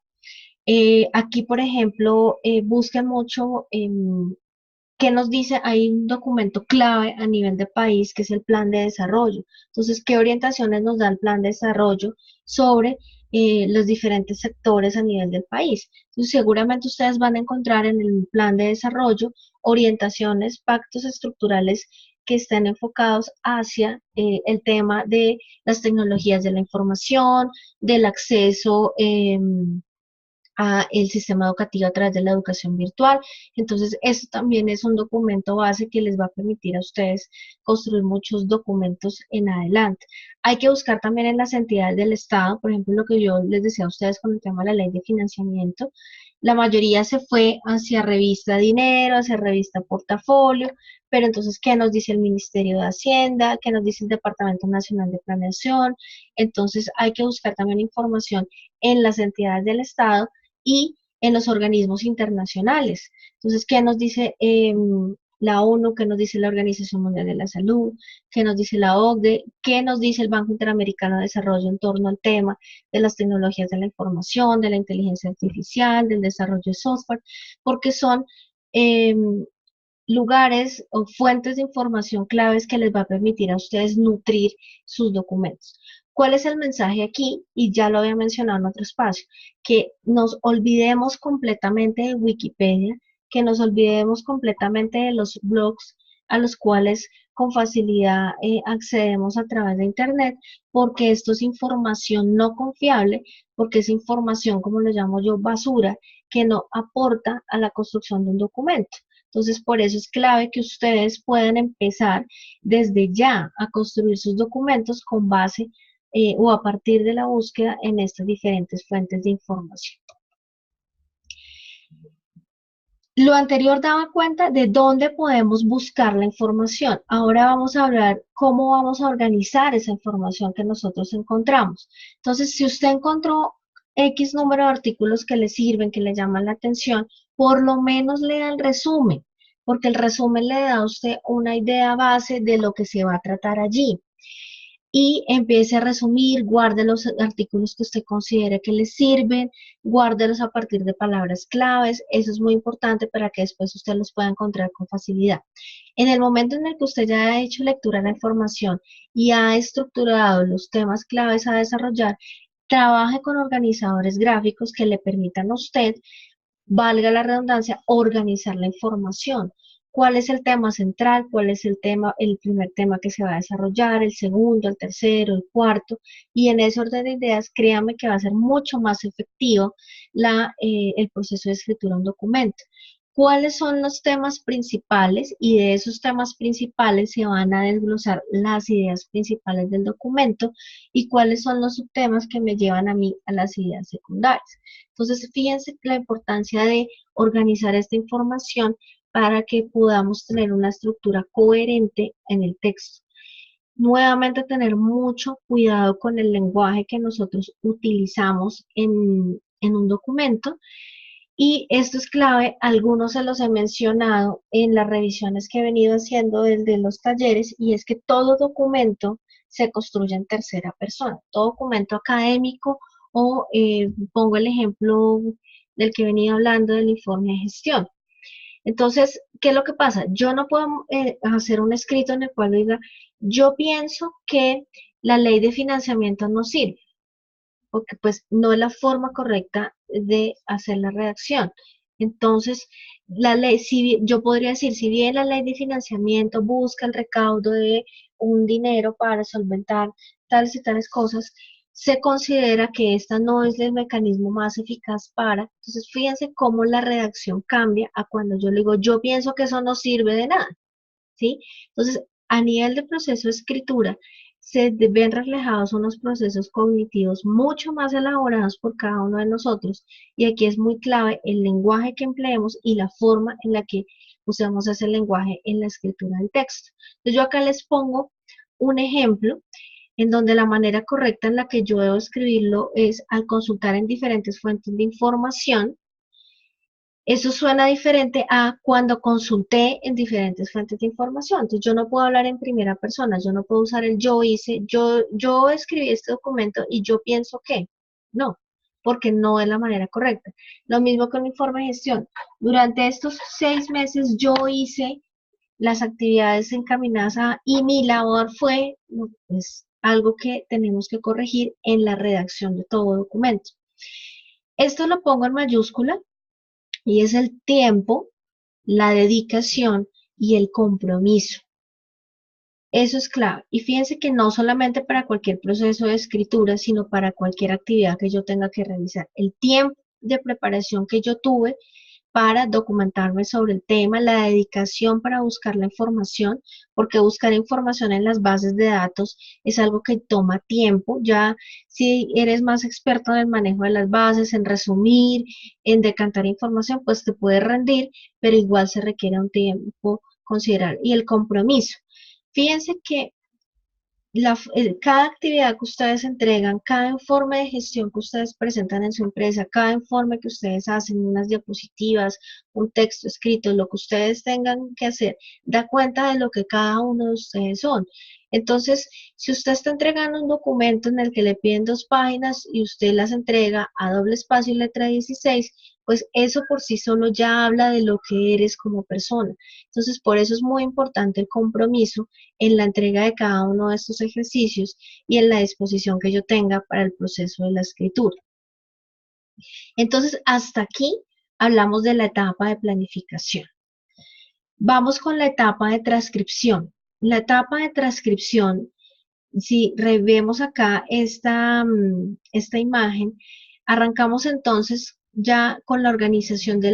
Aquí, por ejemplo, busquen mucho qué nos dice, hay un documento clave a nivel de país que es el plan de desarrollo. Entonces, ¿qué orientaciones nos da el plan de desarrollo sobre los diferentes sectores a nivel del país? Entonces, seguramente ustedes van a encontrar en el plan de desarrollo orientaciones, pactos estructurales que estén enfocados hacia el tema de las tecnologías de la información, del acceso a el sistema educativo a través de la educación virtual. Entonces, eso también es un documento base que les va a permitir a ustedes construir muchos documentos en adelante. Hay que buscar también en las entidades del Estado, por ejemplo, lo que yo les decía a ustedes con el tema de la ley de financiamiento. La mayoría se fue hacia revista Dinero, hacia revista Portafolio, pero entonces, ¿qué nos dice el Ministerio de Hacienda? ¿Qué nos dice el Departamento Nacional de Planeación? Entonces, hay que buscar también información en las entidades del Estado y en los organismos internacionales. Entonces, ¿qué nos dice la ONU? ¿Qué nos dice la Organización Mundial de la Salud? ¿Qué nos dice la OCDE? ¿Qué nos dice el Banco Interamericano de Desarrollo en torno al tema de las tecnologías de la información, de la inteligencia artificial, del desarrollo de software? Porque son lugares o fuentes de información claves que les va a permitir a ustedes nutrir sus documentos. ¿Cuál es el mensaje aquí? Y ya lo había mencionado en otro espacio, que nos olvidemos completamente de Wikipedia, que nos olvidemos completamente de los blogs a los cuales con facilidad accedemos a través de Internet, porque esto es información no confiable, porque es información, como lo llamo yo, basura, que no aporta a la construcción de un documento. Entonces, por eso es clave que ustedes puedan empezar desde ya a construir sus documentos con base o a partir de la búsqueda en estas diferentes fuentes de información. Lo anterior daba cuenta de dónde podemos buscar la información. Ahora vamos a hablar cómo vamos a organizar esa información que nosotros encontramos. Entonces, si usted encontró X número de artículos que le sirven, que le llaman la atención, por lo menos lea el resumen, porque el resumen le da a usted una idea base de lo que se va a tratar allí y empiece a resumir, guarde los artículos que usted considere que le sirven, guárdelos a partir de palabras claves, eso es muy importante para que después usted los pueda encontrar con facilidad. En el momento en el que usted ya ha hecho lectura de la información y ha estructurado los temas claves a desarrollar, trabaje con organizadores gráficos que le permitan a usted, valga la redundancia, organizar la información. ¿Cuál es el tema central? ¿Cuál es el tema, el primer tema que se va a desarrollar? ¿El segundo, el tercero, el cuarto? Y en ese orden de ideas, créame que va a ser mucho más efectivo el proceso de escritura de un documento. ¿Cuáles son los temas principales? Y de esos temas principales se van a desglosar las ideas principales del documento y cuáles son los subtemas que me llevan a mí a las ideas secundarias. Entonces, fíjense la importancia de organizar esta información para que podamos tener una estructura coherente en el texto. Nuevamente, tener mucho cuidado con el lenguaje que nosotros utilizamos en un documento. Y esto es clave, algunos se los he mencionado en las revisiones que he venido haciendo desde los talleres, y es que todo documento se construye en tercera persona, todo documento académico o pongo el ejemplo del que venía hablando del informe de gestión. Entonces, ¿qué es lo que pasa? Yo no puedo hacer un escrito en el cual diga, yo pienso que la ley de financiamiento no sirve, porque pues no es la forma correcta de hacer la redacción. Entonces, la ley, si yo podría decir, si bien la ley de financiamiento busca el recaudo de un dinero para solventar tales y tales cosas, se considera que esta no es el mecanismo más eficaz para, entonces fíjense cómo la redacción cambia a cuando yo le digo, yo pienso que eso no sirve de nada, ¿sí? Entonces, a nivel de proceso de escritura, se ven reflejados unos procesos cognitivos mucho más elaborados por cada uno de nosotros, y aquí es muy clave el lenguaje que empleemos y la forma en la que usamos ese lenguaje en la escritura del texto. Entonces, yo acá les pongo un ejemplo en donde la manera correcta en la que yo debo escribirlo es al consultar en diferentes fuentes de información. Eso suena diferente a cuando consulté en diferentes fuentes de información. Entonces, yo no puedo hablar en primera persona, yo no puedo usar el yo hice, yo escribí este documento y yo pienso que. No, porque no es la manera correcta. Lo mismo con el informe de gestión. Durante estos 6 meses yo hice las actividades encaminadas a, y mi labor fue, no, es algo que tenemos que corregir en la redacción de todo documento. Esto lo pongo en mayúscula y es el tiempo, la dedicación y el compromiso. Eso es clave. Y fíjense que no solamente para cualquier proceso de escritura, sino para cualquier actividad que yo tenga que realizar. El tiempo de preparación que yo tuve para documentarme sobre el tema, la dedicación para buscar la información, porque buscar información en las bases de datos es algo que toma tiempo. Ya si eres más experto en el manejo de las bases, en resumir, en decantar información, pues te puede rendir, pero igual se requiere un tiempo considerable. Y el compromiso. Fíjense que cada actividad que ustedes entregan, cada informe de gestión que ustedes presentan en su empresa, cada informe que ustedes hacen, unas diapositivas, un texto escrito, lo que ustedes tengan que hacer, da cuenta de lo que cada uno de ustedes son. Entonces, si usted está entregando un documento en el que le piden 2 páginas y usted las entrega a doble espacio y letra 16, pues eso por sí solo ya habla de lo que eres como persona. Entonces, por eso es muy importante el compromiso en la entrega de cada uno de estos ejercicios y en la disposición que yo tenga para el proceso de la escritura. Entonces, hasta aquí hablamos de la etapa de planificación. Vamos con la etapa de transcripción. La etapa de transcripción, si revemos acá esta imagen, arrancamos entonces ya con la organización de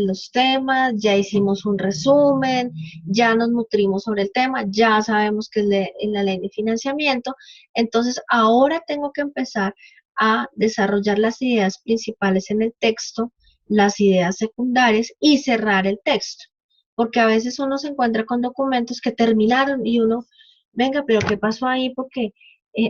los temas, ya hicimos un resumen, ya nos nutrimos sobre el tema, ya sabemos que es la ley de financiamiento, entonces ahora tengo que empezar a desarrollar las ideas principales en el texto, las ideas secundarias y cerrar el texto, porque a veces uno se encuentra con documentos que terminaron y uno, venga, pero ¿qué pasó ahí? Porque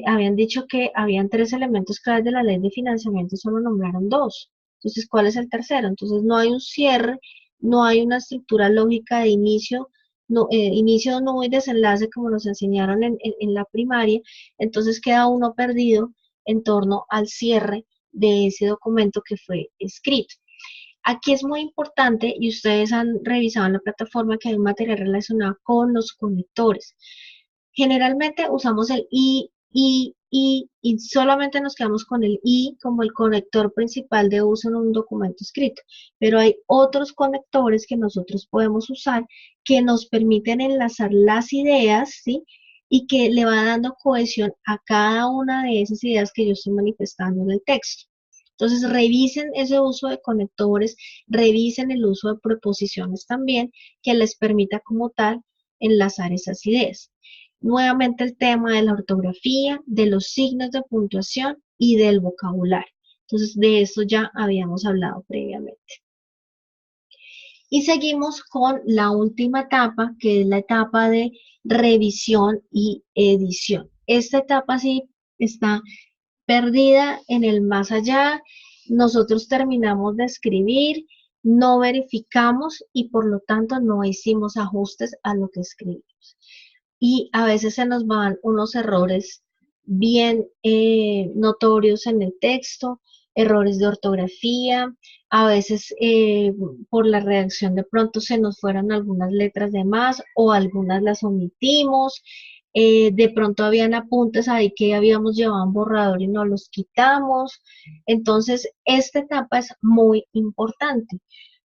habían dicho que habían 3 elementos claves de la ley de financiamiento y solo nombraron 2. Entonces, ¿cuál es el tercero? Entonces, no hay un cierre, no hay una estructura lógica de inicio, no, inicio, nudo y desenlace como nos enseñaron en la primaria. Entonces, queda uno perdido en torno al cierre de ese documento que fue escrito. Aquí es muy importante, y ustedes han revisado en la plataforma que hay un material relacionado con los conectores. Generalmente usamos el y solamente nos quedamos con el I como el conector principal de uso en un documento escrito, pero hay otros conectores que nosotros podemos usar que nos permiten enlazar las ideas, ¿sí? Y que le va dando cohesión a cada una de esas ideas que yo estoy manifestando en el texto. Entonces, revisen ese uso de conectores, revisen el uso de preposiciones también, que les permita como tal enlazar esas ideas. Nuevamente el tema de la ortografía, de los signos de puntuación y del vocabulario. Entonces, de eso ya habíamos hablado previamente. Y seguimos con la última etapa, que es la etapa de revisión y edición. Esta etapa sí está perdida en el más allá. Nosotros terminamos de escribir, no verificamos y por lo tanto no hicimos ajustes a lo que escribimos. Y a veces se nos van unos errores bien notorios en el texto, errores de ortografía, a veces por la redacción de pronto se nos fueron algunas letras de más o algunas las omitimos, de pronto habían apuntes ahí que habíamos llevado un borrador y no los quitamos. Entonces, esta etapa es muy importante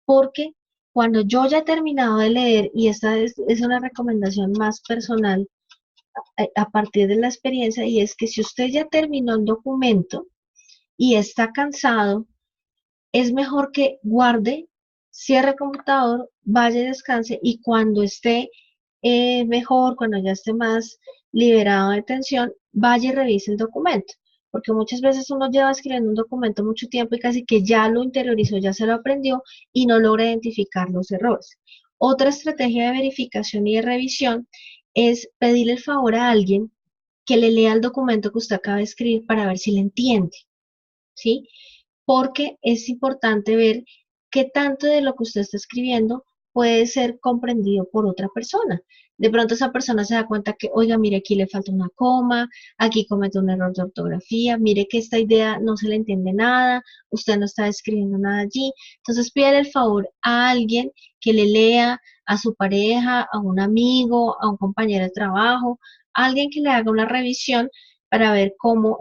porque cuando yo ya he terminado de leer, y esta es una recomendación más personal a partir de la experiencia, y es que si usted ya terminó el documento y está cansado, es mejor que guarde, cierre el computador, vaya y descanse, y cuando esté mejor, cuando ya esté más liberado de tensión, vaya y revise el documento. Porque muchas veces uno lleva escribiendo un documento mucho tiempo y casi que ya lo interiorizó, ya se lo aprendió y no logra identificar los errores. Otra estrategia de verificación y de revisión es pedirle el favor a alguien que le lea el documento que usted acaba de escribir para ver si le entiende, ¿sí? Porque es importante ver qué tanto de lo que usted está escribiendo puede ser comprendido por otra persona. De pronto esa persona se da cuenta que, oiga, mire, aquí le falta una coma, aquí comete un error de ortografía, mire que esta idea no se le entiende nada, usted no está escribiendo nada allí. Entonces pídale el favor a alguien que le lea, a su pareja, a un amigo, a un compañero de trabajo, a alguien que le haga una revisión para ver cómo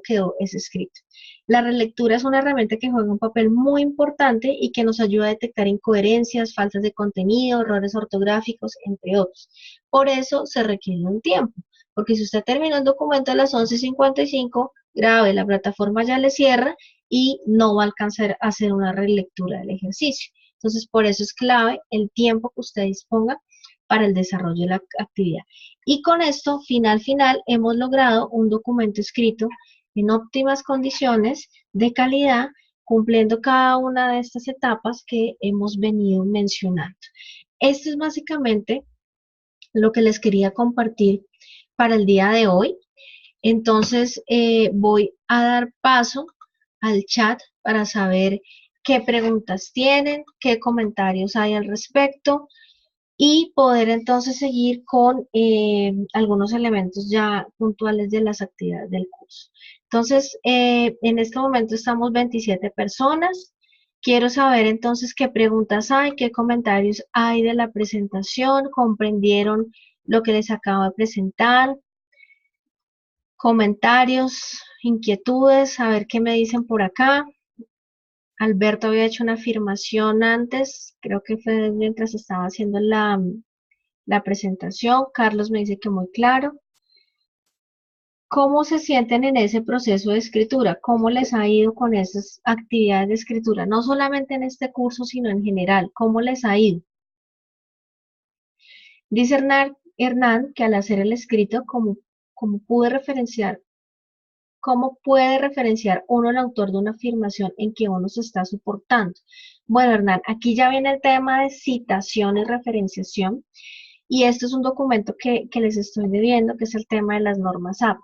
quedó ese escrito. La relectura es una herramienta que juega un papel muy importante y que nos ayuda a detectar incoherencias, faltas de contenido, errores ortográficos, entre otros. Por eso se requiere un tiempo, porque si usted termina el documento a las 11:55, grave, la plataforma ya le cierra y no va a alcanzar a hacer una relectura del ejercicio. Entonces, por eso es clave el tiempo que usted disponga para el desarrollo de la actividad. Y con esto, final, hemos logrado un documento escrito en óptimas condiciones de calidad, cumpliendo cada una de estas etapas que hemos venido mencionando. Esto es básicamente lo que les quería compartir para el día de hoy. Entonces, voy a dar paso al chat para saber qué preguntas tienen, qué comentarios hay al respecto y poder entonces seguir con algunos elementos ya puntuales de las actividades del curso. Entonces, en este momento estamos 27 personas. Quiero saber entonces qué preguntas hay, qué comentarios hay de la presentación, comprendieron lo que les acabo de presentar, comentarios, inquietudes, a ver qué me dicen por acá. Alberto había hecho una afirmación antes, creo que fue mientras estaba haciendo la presentación. Carlos me dice que muy claro. ¿Cómo se sienten en ese proceso de escritura? ¿Cómo les ha ido con esas actividades de escritura? No solamente en este curso, sino en general. ¿Cómo les ha ido? Dice Hernán que al hacer el escrito, como pude referenciar, ¿cómo puede referenciar uno el autor de una afirmación en que uno se está soportando? Bueno, Hernán, aquí ya viene el tema de citación y referenciación, y esto es un documento que les estoy debiendo, que es el tema de las normas APA.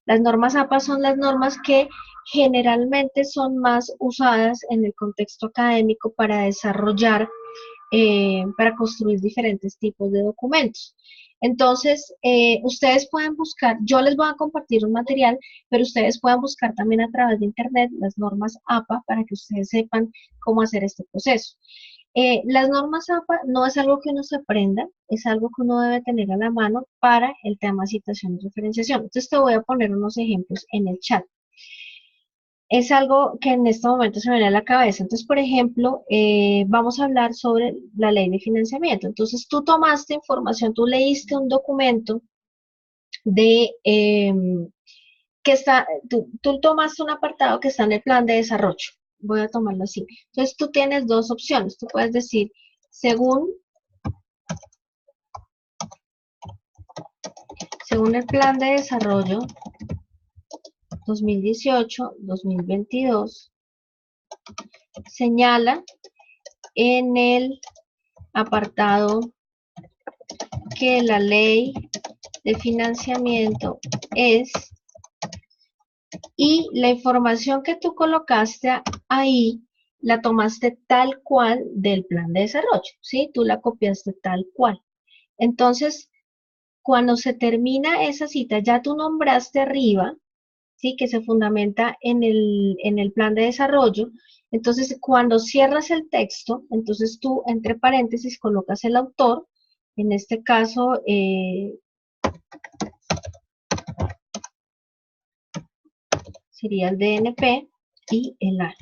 Las normas APA son las normas que generalmente son más usadas en el contexto académico para desarrollar, para construir diferentes tipos de documentos. Entonces, ustedes pueden buscar, yo les voy a compartir un material, pero ustedes pueden buscar también a través de internet las normas APA para que ustedes sepan cómo hacer este proceso. Las normas APA no es algo que uno se aprenda, es algo que uno debe tener a la mano para el tema citación y referenciación. Entonces te voy a poner unos ejemplos en el chat. Es algo que en este momento se me viene a la cabeza. Entonces, por ejemplo, vamos a hablar sobre la ley de financiamiento. Entonces, tú tomaste información, tú leíste un documento de que está, tú tomaste un apartado que está en el plan de desarrollo. Voy a tomarlo así. Entonces, tú tienes dos opciones. Tú puedes decir, según el plan de desarrollo 2018-2022, señala en el apartado que la ley de financiamiento es, y la información que tú colocaste ahí la tomaste tal cual del plan de desarrollo, ¿sí? Tú la copiaste tal cual. Entonces, cuando se termina esa cita, ya tú nombraste arriba, ¿sí? Que se fundamenta en el plan de desarrollo. Entonces, cuando cierras el texto, entonces tú entre paréntesis colocas el autor, en este caso sería el DNP y el área.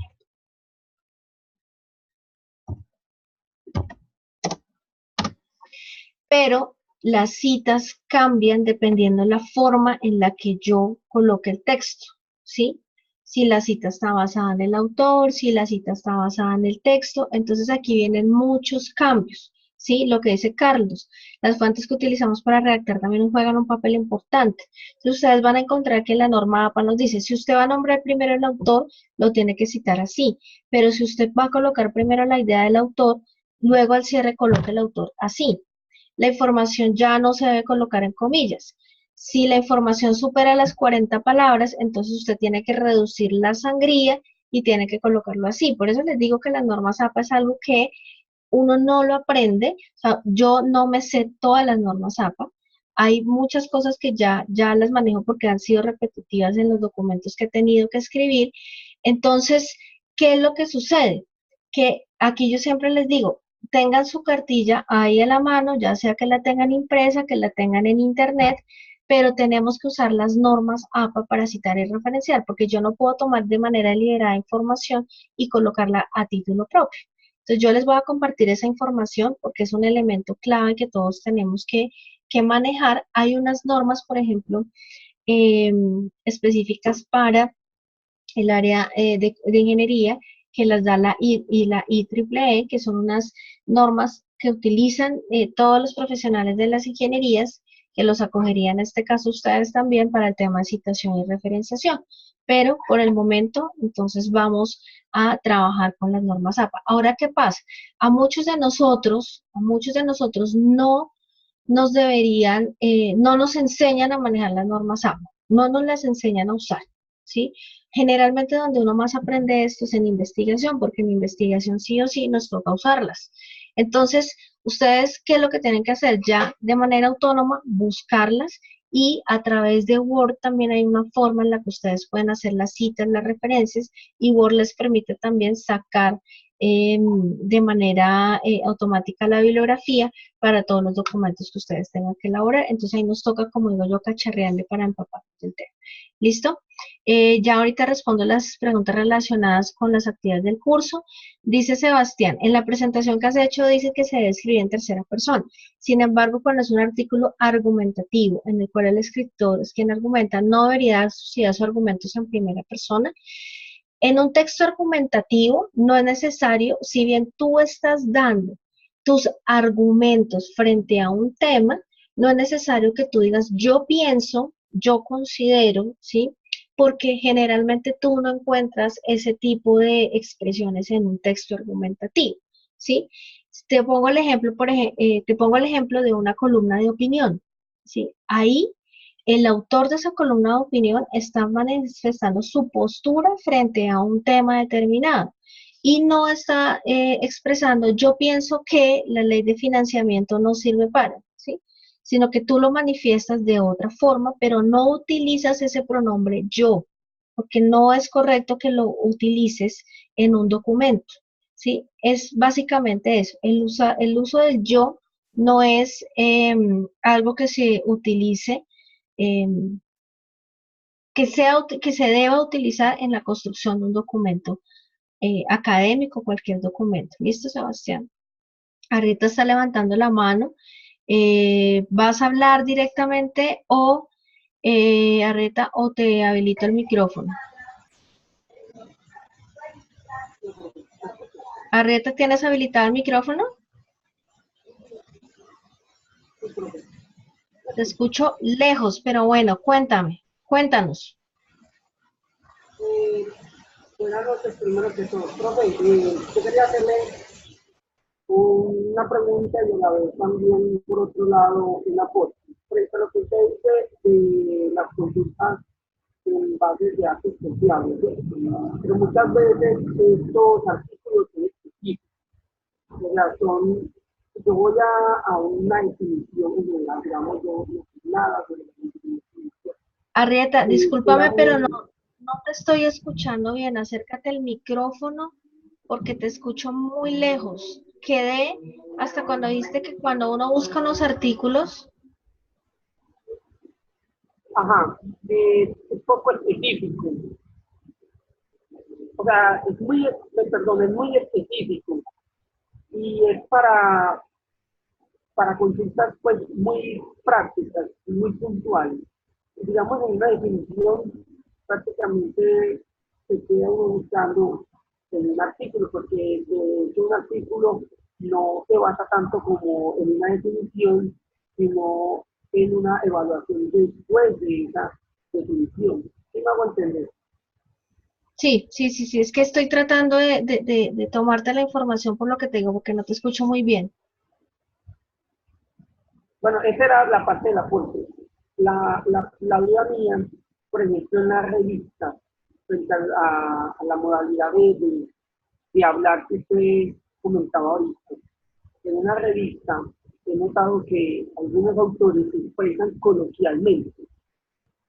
Pero las citas cambian dependiendo de la forma en la que yo coloque el texto, ¿sí? Si la cita está basada en el autor, si la cita está basada en el texto, entonces aquí vienen muchos cambios, ¿sí? Lo que dice Carlos, las fuentes que utilizamos para redactar también juegan un papel importante. Entonces ustedes van a encontrar que la norma APA nos dice, si usted va a nombrar primero el autor, lo tiene que citar así, pero si usted va a colocar primero la idea del autor, luego al cierre coloque el autor así. La información ya no se debe colocar en comillas. Si la información supera las 40 palabras, entonces usted tiene que reducir la sangría y tiene que colocarlo así. Por eso les digo que las normas APA es algo que uno no lo aprende. O sea, yo no me sé todas las normas APA. Hay muchas cosas que ya las manejo porque han sido repetitivas en los documentos que he tenido que escribir. Entonces, ¿qué es lo que sucede? Que aquí yo siempre les digo, tengan su cartilla ahí a la mano, ya sea que la tengan impresa, que la tengan en internet, pero tenemos que usar las normas APA para citar y referenciar, porque yo no puedo tomar de manera deliberada información y colocarla a título propio. Entonces yo les voy a compartir esa información porque es un elemento clave que todos tenemos que manejar. Hay unas normas, por ejemplo, específicas para el área de ingeniería, que las da la IEEE, que son unas normas que utilizan todos los profesionales de las ingenierías, que los acogerían en este caso ustedes también para el tema de citación y referenciación. Pero por el momento, entonces vamos a trabajar con las normas APA. Ahora, ¿qué pasa? A muchos de nosotros no nos deberían, no nos enseñan a manejar las normas APA, no nos las enseñan a usar, ¿sí? Generalmente donde uno más aprende esto es en investigación, porque en investigación sí o sí nos toca usarlas. Entonces, ustedes, ¿qué es lo que tienen que hacer? Ya de manera autónoma, buscarlas y a través de Word también hay una forma en la que ustedes pueden hacer las citas, las referencias y Word les permite también sacar de manera automática la bibliografía para todos los documentos que ustedes tengan que elaborar. Entonces ahí nos toca, como digo yo, cacharrearle para empaparnos del tema. ¿Listo? Ya ahorita respondo las preguntas relacionadas con las actividades del curso. Dice Sebastián, en la presentación que has hecho dice que se debe escribir en tercera persona. Sin embargo, cuando es un artículo argumentativo en el cual el escritor es quien argumenta, no debería dar sus ideas o argumentos en primera persona. En un texto argumentativo no es necesario, si bien tú estás dando tus argumentos frente a un tema, no es necesario que tú digas yo pienso, yo considero, ¿sí? Porque generalmente tú no encuentras ese tipo de expresiones en un texto argumentativo, ¿sí? Te pongo el ejemplo, te pongo el ejemplo de una columna de opinión, ¿sí? Ahí el autor de esa columna de opinión está manifestando su postura frente a un tema determinado y no está expresando yo pienso que la ley de financiamiento no sirve para, ¿sí? Sino que tú lo manifiestas de otra forma, pero no utilizas ese pronombre yo, porque no es correcto que lo utilices en un documento, ¿sí? Es básicamente eso, el uso del yo no es algo que se utilice eh, que se deba utilizar en la construcción de un documento académico, cualquier documento. ¿Listo, Sebastián? Ahorita está levantando la mano. ¿Vas a hablar directamente o, Arreta, o te habilito el micrófono? Arreta, ¿tienes habilitado el micrófono? Te escucho lejos, pero bueno, cuéntanos. Buenas noches, primero que todo. Profe, yo quería hacerle una pregunta y a la vez también, por otro lado, una aporte. Frente a lo que usted dice de las consultas en bases de datos confiables, ¿sí? Pero muchas veces estos artículos son específicos, o sea, yo voy a una definición general, digamos, yo no sé nada sobre la definición. Arrieta, discúlpame, pero no, Digamos, no te estoy escuchando bien. Acércate al micrófono porque te escucho muy lejos. Quedé hasta cuando dijiste que cuando uno busca unos artículos, ajá, es poco específico. O sea, perdón, es muy específico y es para consultas pues muy prácticas, muy puntuales. Digamos, en una definición prácticamente se queda uno buscando en un artículo, porque de hecho un artículo no se basa tanto como en una definición, sino en una evaluación después de esa definición. ¿Sí me hago entender? sí, es que estoy tratando de tomarte la información por lo que te digo, porque no te escucho muy bien. Bueno, esa era la parte del aporte. La vida mía, por ejemplo, en la revista, frente a la modalidad de hablar que usted comentaba ahorita, en una revista he notado que algunos autores se expresan coloquialmente.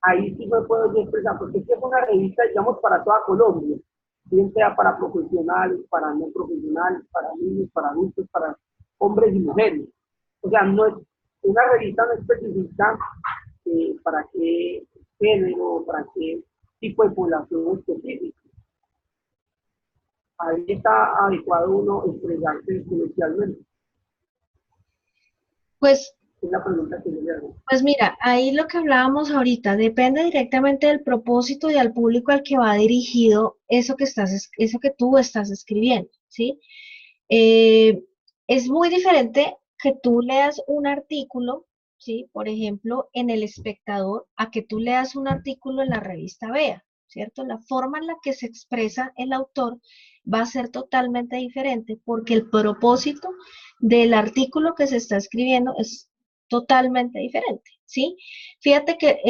Ahí sí me puedo yo expresar, porque es una revista, digamos, para toda Colombia, bien sea para profesionales, para no profesionales, para niños, para adultos, para hombres y mujeres. O sea, no es una revista no especifica para qué género, para qué tipo de población específica. Ahí está adecuado uno expresarse coloquialmente. Pues Es la pregunta que yo le hago. Pues mira, ahí lo que hablábamos ahorita depende directamente del propósito y al público al que va dirigido eso que tú estás escribiendo, ¿sí? Eh, es muy diferente que tú leas un artículo, ¿sí? Por ejemplo, en El Espectador, a que tú leas un artículo en la revista Vea, ¿cierto? La forma en la que se expresa el autor va a ser totalmente diferente porque el propósito del artículo que se está escribiendo es totalmente diferente, ¿sí? Fíjate que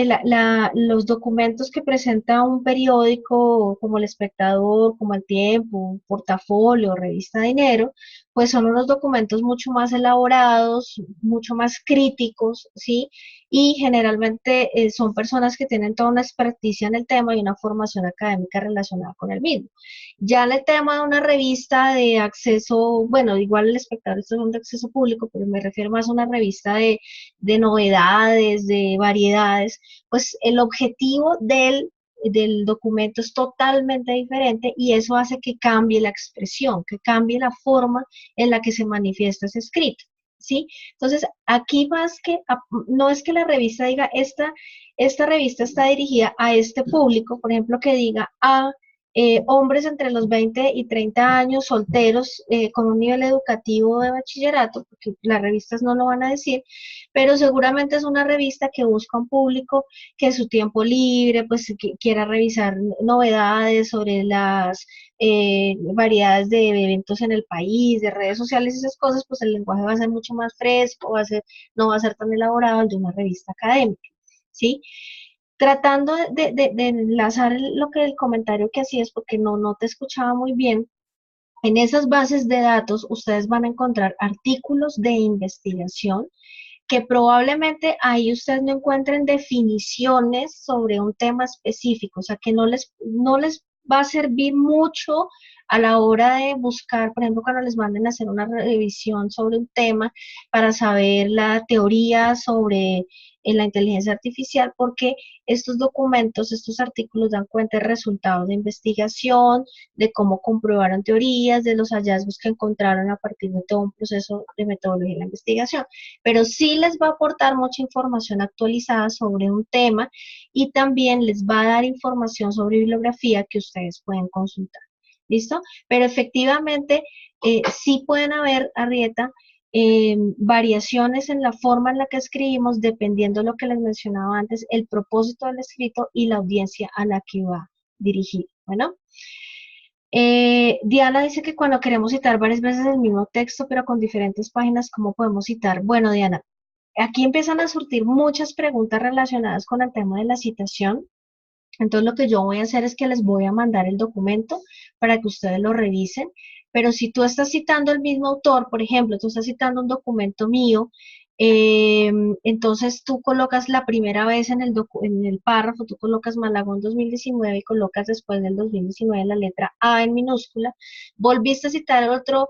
los documentos que presenta un periódico como El Espectador, como El Tiempo, Portafolio, Revista Dinero, pues son unos documentos mucho más elaborados, mucho más críticos, ¿sí? Y generalmente son personas que tienen toda una experticia en el tema y una formación académica relacionada con el mismo. Ya en el tema de una revista de acceso, bueno, igual El Espectador, estos son de acceso público, pero me refiero más a una revista de novedades, de variedades, pues el objetivo del documento es totalmente diferente y eso hace que cambie la expresión, que cambie la forma en la que se manifiesta ese escrito, ¿sí? Entonces, aquí más que, no es que la revista diga, esta revista está dirigida a este público, por ejemplo, que diga a hombres entre los 20 y 30 años, solteros, con un nivel educativo de bachillerato, porque las revistas no lo van a decir, pero seguramente es una revista que busca un público que en su tiempo libre, pues que quiera revisar novedades sobre las variedades de eventos en el país, de redes sociales y esas cosas, pues el lenguaje va a ser mucho más fresco, no va a ser tan elaborado el de una revista académica, ¿sí? Tratando de enlazar lo que el comentario que hacías, porque no te escuchaba muy bien, en esas bases de datos ustedes van a encontrar artículos de investigación que probablemente ahí ustedes no encuentren definiciones sobre un tema específico, o sea que no les va a servir mucho a la hora de buscar, por ejemplo, cuando les manden a hacer una revisión sobre un tema para saber la teoría sobre la inteligencia artificial, porque estos documentos, estos artículos dan cuenta de resultados de investigación, de cómo comprobaron teorías, de los hallazgos que encontraron a partir de todo un proceso de metodología de la investigación, pero sí les va a aportar mucha información actualizada sobre un tema y también les va a dar información sobre bibliografía que ustedes pueden consultar. ¿Listo? Pero efectivamente sí pueden haber, Arrieta, variaciones en la forma en la que escribimos dependiendo de lo que les mencionaba antes, el propósito del escrito y la audiencia a la que va dirigido. Bueno, Diana dice que cuando queremos citar varias veces el mismo texto, pero con diferentes páginas, ¿cómo podemos citar? Bueno, Diana, aquí empiezan a surtir muchas preguntas relacionadas con el tema de la citación. Entonces lo que yo voy a hacer es que les voy a mandar el documento para que ustedes lo revisen. Pero si tú estás citando el mismo autor, por ejemplo, tú estás citando un documento mío, eh, entonces tú colocas la primera vez en el párrafo, tú colocas Malagón 2019 y colocas después del 2019 la letra A en minúscula, volviste a citar otro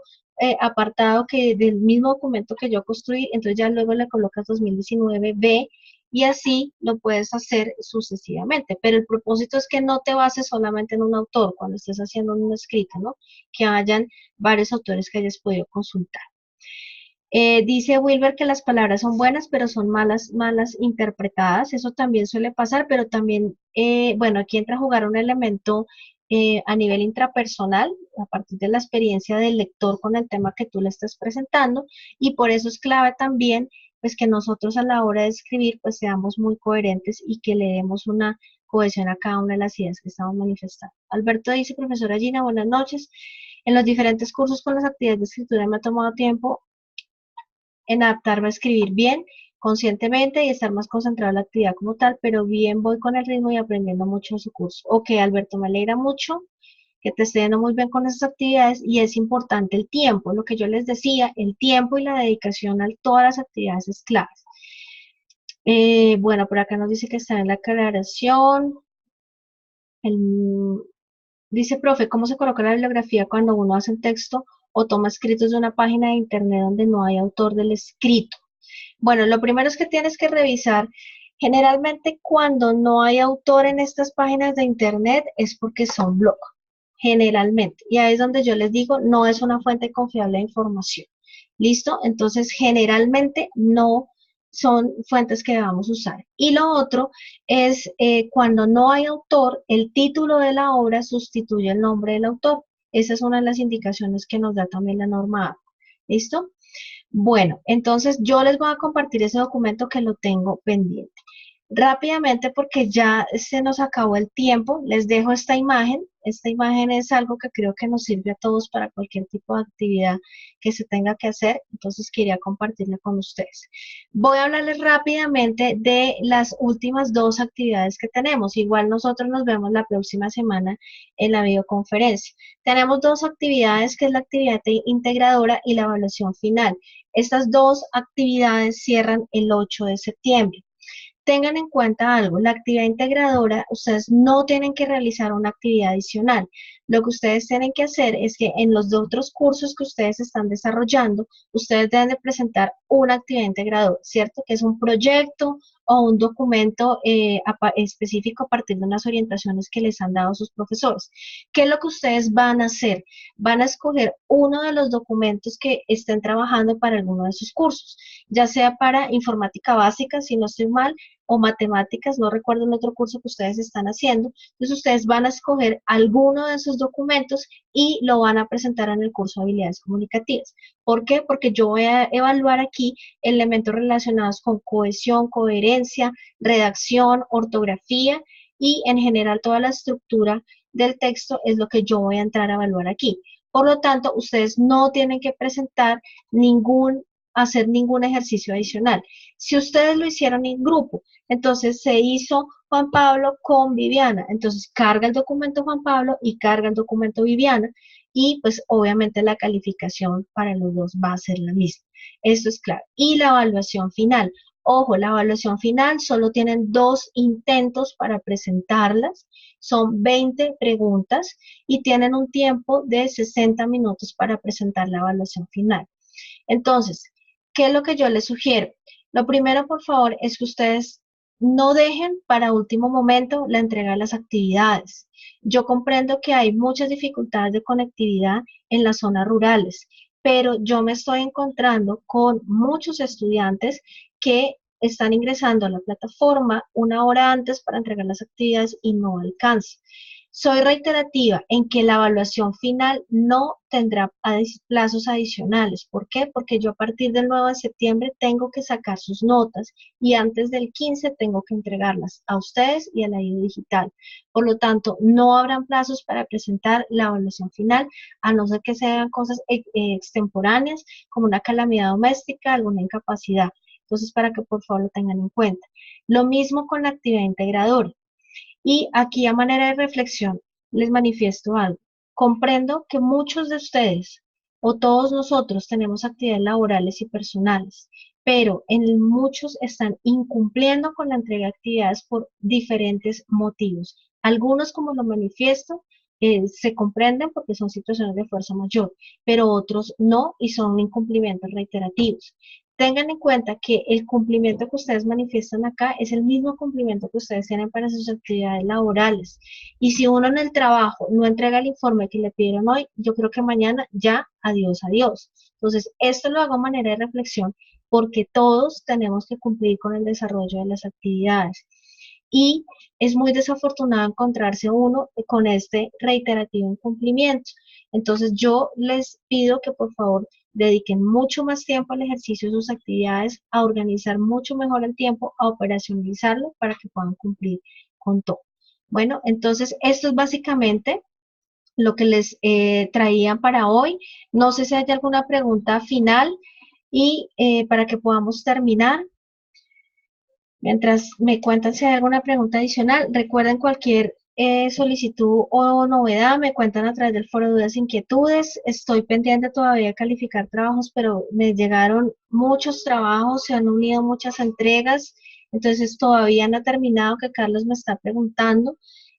apartado que del mismo documento que yo construí, entonces ya luego le colocas 2019 B y así lo puedes hacer sucesivamente. Pero el propósito es que no te bases solamente en un autor cuando estés haciendo un escrito, ¿no? Que hayan varios autores que hayas podido consultar. Dice Wilber que las palabras son buenas, pero son malas interpretadas. Eso también suele pasar, pero también, bueno, aquí entra a jugar un elemento a nivel intrapersonal, a partir de la experiencia del lector con el tema que tú le estás presentando, y por eso es clave también, pues que nosotros a la hora de escribir, pues seamos muy coherentes y que le demos una cohesión a cada una de las ideas que estamos manifestando. Alberto dice, profesora Gina, buenas noches. En los diferentes cursos con las actividades de escritura me ha tomado tiempo en adaptarme a escribir bien, conscientemente y estar más concentrado en la actividad como tal, pero bien voy con el ritmo y aprendiendo mucho en su curso. Ok, Alberto, me alegra mucho que te esté yendo muy bien con esas actividades y es importante el tiempo, lo que yo les decía, el tiempo y la dedicación a todas las actividades es clave. Bueno, por acá nos dice que está en la aclaración. El, dice, profe, ¿cómo se coloca la bibliografía cuando uno hace un texto o toma escritos de una página de internet donde no hay autor del escrito? Bueno, lo primero es que tienes que revisar. Generalmente cuando no hay autor en estas páginas de internet es porque son blog, generalmente. Y ahí es donde yo les digo, no es una fuente confiable de información. ¿Listo? Entonces, generalmente no son fuentes que debamos usar. Y lo otro es cuando no hay autor, el título de la obra sustituye el nombre del autor. Esa es una de las indicaciones que nos da también la norma A. ¿Listo? Bueno, entonces yo les voy a compartir ese documento que lo tengo pendiente. Rápidamente, porque ya se nos acabó el tiempo, les dejo esta imagen. esta imagen es algo que creo que nos sirve a todos para cualquier tipo de actividad que se tenga que hacer, entonces quería compartirla con ustedes. Voy a hablarles rápidamente de las últimas dos actividades que tenemos. Igual nosotros nos vemos la próxima semana en la videoconferencia. Tenemos dos actividades, que es la actividad integradora y la evaluación final. Estas dos actividades cierran el 8 de septiembre. Tengan en cuenta algo, la actividad integradora, ustedes no tienen que realizar una actividad adicional. Lo que ustedes tienen que hacer es que en los otros cursos que ustedes están desarrollando, ustedes deben de presentar una actividad integradora, ¿cierto? Que es un proyecto o un documento específico a partir de unas orientaciones que les han dado sus profesores. ¿Qué es lo que ustedes van a hacer? Van a escoger uno de los documentos que estén trabajando para alguno de sus cursos, ya sea para informática básica, si no estoy mal, o matemáticas, no recuerdo el otro curso que ustedes están haciendo. Entonces ustedes van a escoger alguno de esos documentos y lo van a presentar en el curso de habilidades comunicativas. ¿Por qué? Porque yo voy a evaluar aquí elementos relacionados con cohesión, coherencia, redacción, ortografía y en general toda la estructura del texto es lo que yo voy a entrar a evaluar aquí. Por lo tanto, ustedes no tienen que presentar hacer ningún ejercicio adicional. Si ustedes lo hicieron en grupo, entonces se hizo Juan Pablo con Viviana, entonces carga el documento Juan Pablo y carga el documento Viviana y pues obviamente la calificación para los dos va a ser la misma. Esto es claro. Y la evaluación final. Ojo, la evaluación final solo tienen 2 intentos para presentarlas, son 20 preguntas y tienen un tiempo de 60 minutos para presentar la evaluación final. Entonces, ¿qué es lo que yo les sugiero? Lo primero, por favor, es que ustedes no dejen para último momento la entrega de las actividades. Yo comprendo que hay muchas dificultades de conectividad en las zonas rurales, pero yo me estoy encontrando con muchos estudiantes que están ingresando a la plataforma una hora antes para entregar las actividades y no alcanza. Soy reiterativa en que la evaluación final no tendrá plazos adicionales. ¿Por qué? Porque yo a partir del 9 de septiembre tengo que sacar sus notas y antes del 15 tengo que entregarlas a ustedes y a la IU Digital. Por lo tanto, no habrán plazos para presentar la evaluación final, a no ser que sean cosas extemporáneas, como una calamidad doméstica, alguna incapacidad. Entonces, para que por favor lo tengan en cuenta. Lo mismo con la actividad integradora. Y aquí a manera de reflexión les manifiesto algo. Comprendo que muchos de ustedes o todos nosotros tenemos actividades laborales y personales, pero en muchos están incumpliendo con la entrega de actividades por diferentes motivos. Algunos, como lo manifiesto, se comprenden porque son situaciones de fuerza mayor, pero otros no y son incumplimientos reiterativos. Tengan en cuenta que el cumplimiento que ustedes manifiestan acá es el mismo cumplimiento que ustedes tienen para sus actividades laborales. Y si uno en el trabajo no entrega el informe que le pidieron hoy, yo creo que mañana ya, adiós, adiós. Entonces, esto lo hago a manera de reflexión porque todos tenemos que cumplir con el desarrollo de las actividades. Y es muy desafortunado encontrarse uno con este reiterativo incumplimiento. Entonces, yo les pido que por favor dediquen mucho más tiempo al ejercicio de sus actividades, a organizar mucho mejor el tiempo, a operacionalizarlo para que puedan cumplir con todo. Bueno, entonces esto es básicamente lo que les traía para hoy. No sé si hay alguna pregunta final y para que podamos terminar. Mientras me cuentan si hay alguna pregunta adicional, recuerden cualquier solicitud o novedad, me cuentan a través del foro de dudas e inquietudes. Estoy pendiente todavía de calificar trabajos, pero me llegaron muchos trabajos, se han unido muchas entregas, entonces todavía no he terminado, que Carlos me está preguntando.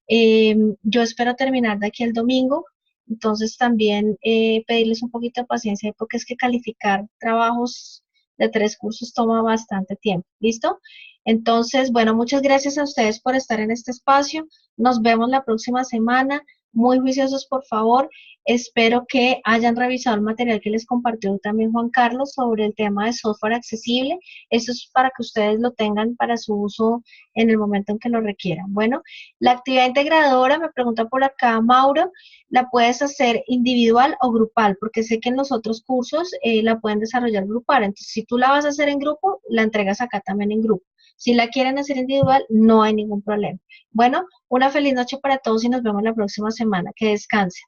Yo espero terminar de aquí el domingo, entonces también pedirles un poquito de paciencia porque es que calificar trabajos de 3 cursos toma bastante tiempo. ¿Listo? Entonces, bueno, muchas gracias a ustedes por estar en este espacio. Nos vemos la próxima semana. Muy juiciosos, por favor. Espero que hayan revisado el material que les compartió también Juan Carlos sobre el tema de software accesible. Eso es para que ustedes lo tengan para su uso en el momento en que lo requieran. Bueno, la actividad integradora, me pregunta por acá Mauro, ¿la puedes hacer individual o grupal? Porque sé que en los otros cursos la pueden desarrollar grupal. Entonces, si tú la vas a hacer en grupo, la entregas acá también en grupo. Si la quieren hacer individual, no hay ningún problema. Bueno, una feliz noche para todos y nos vemos la próxima semana. Que descansen.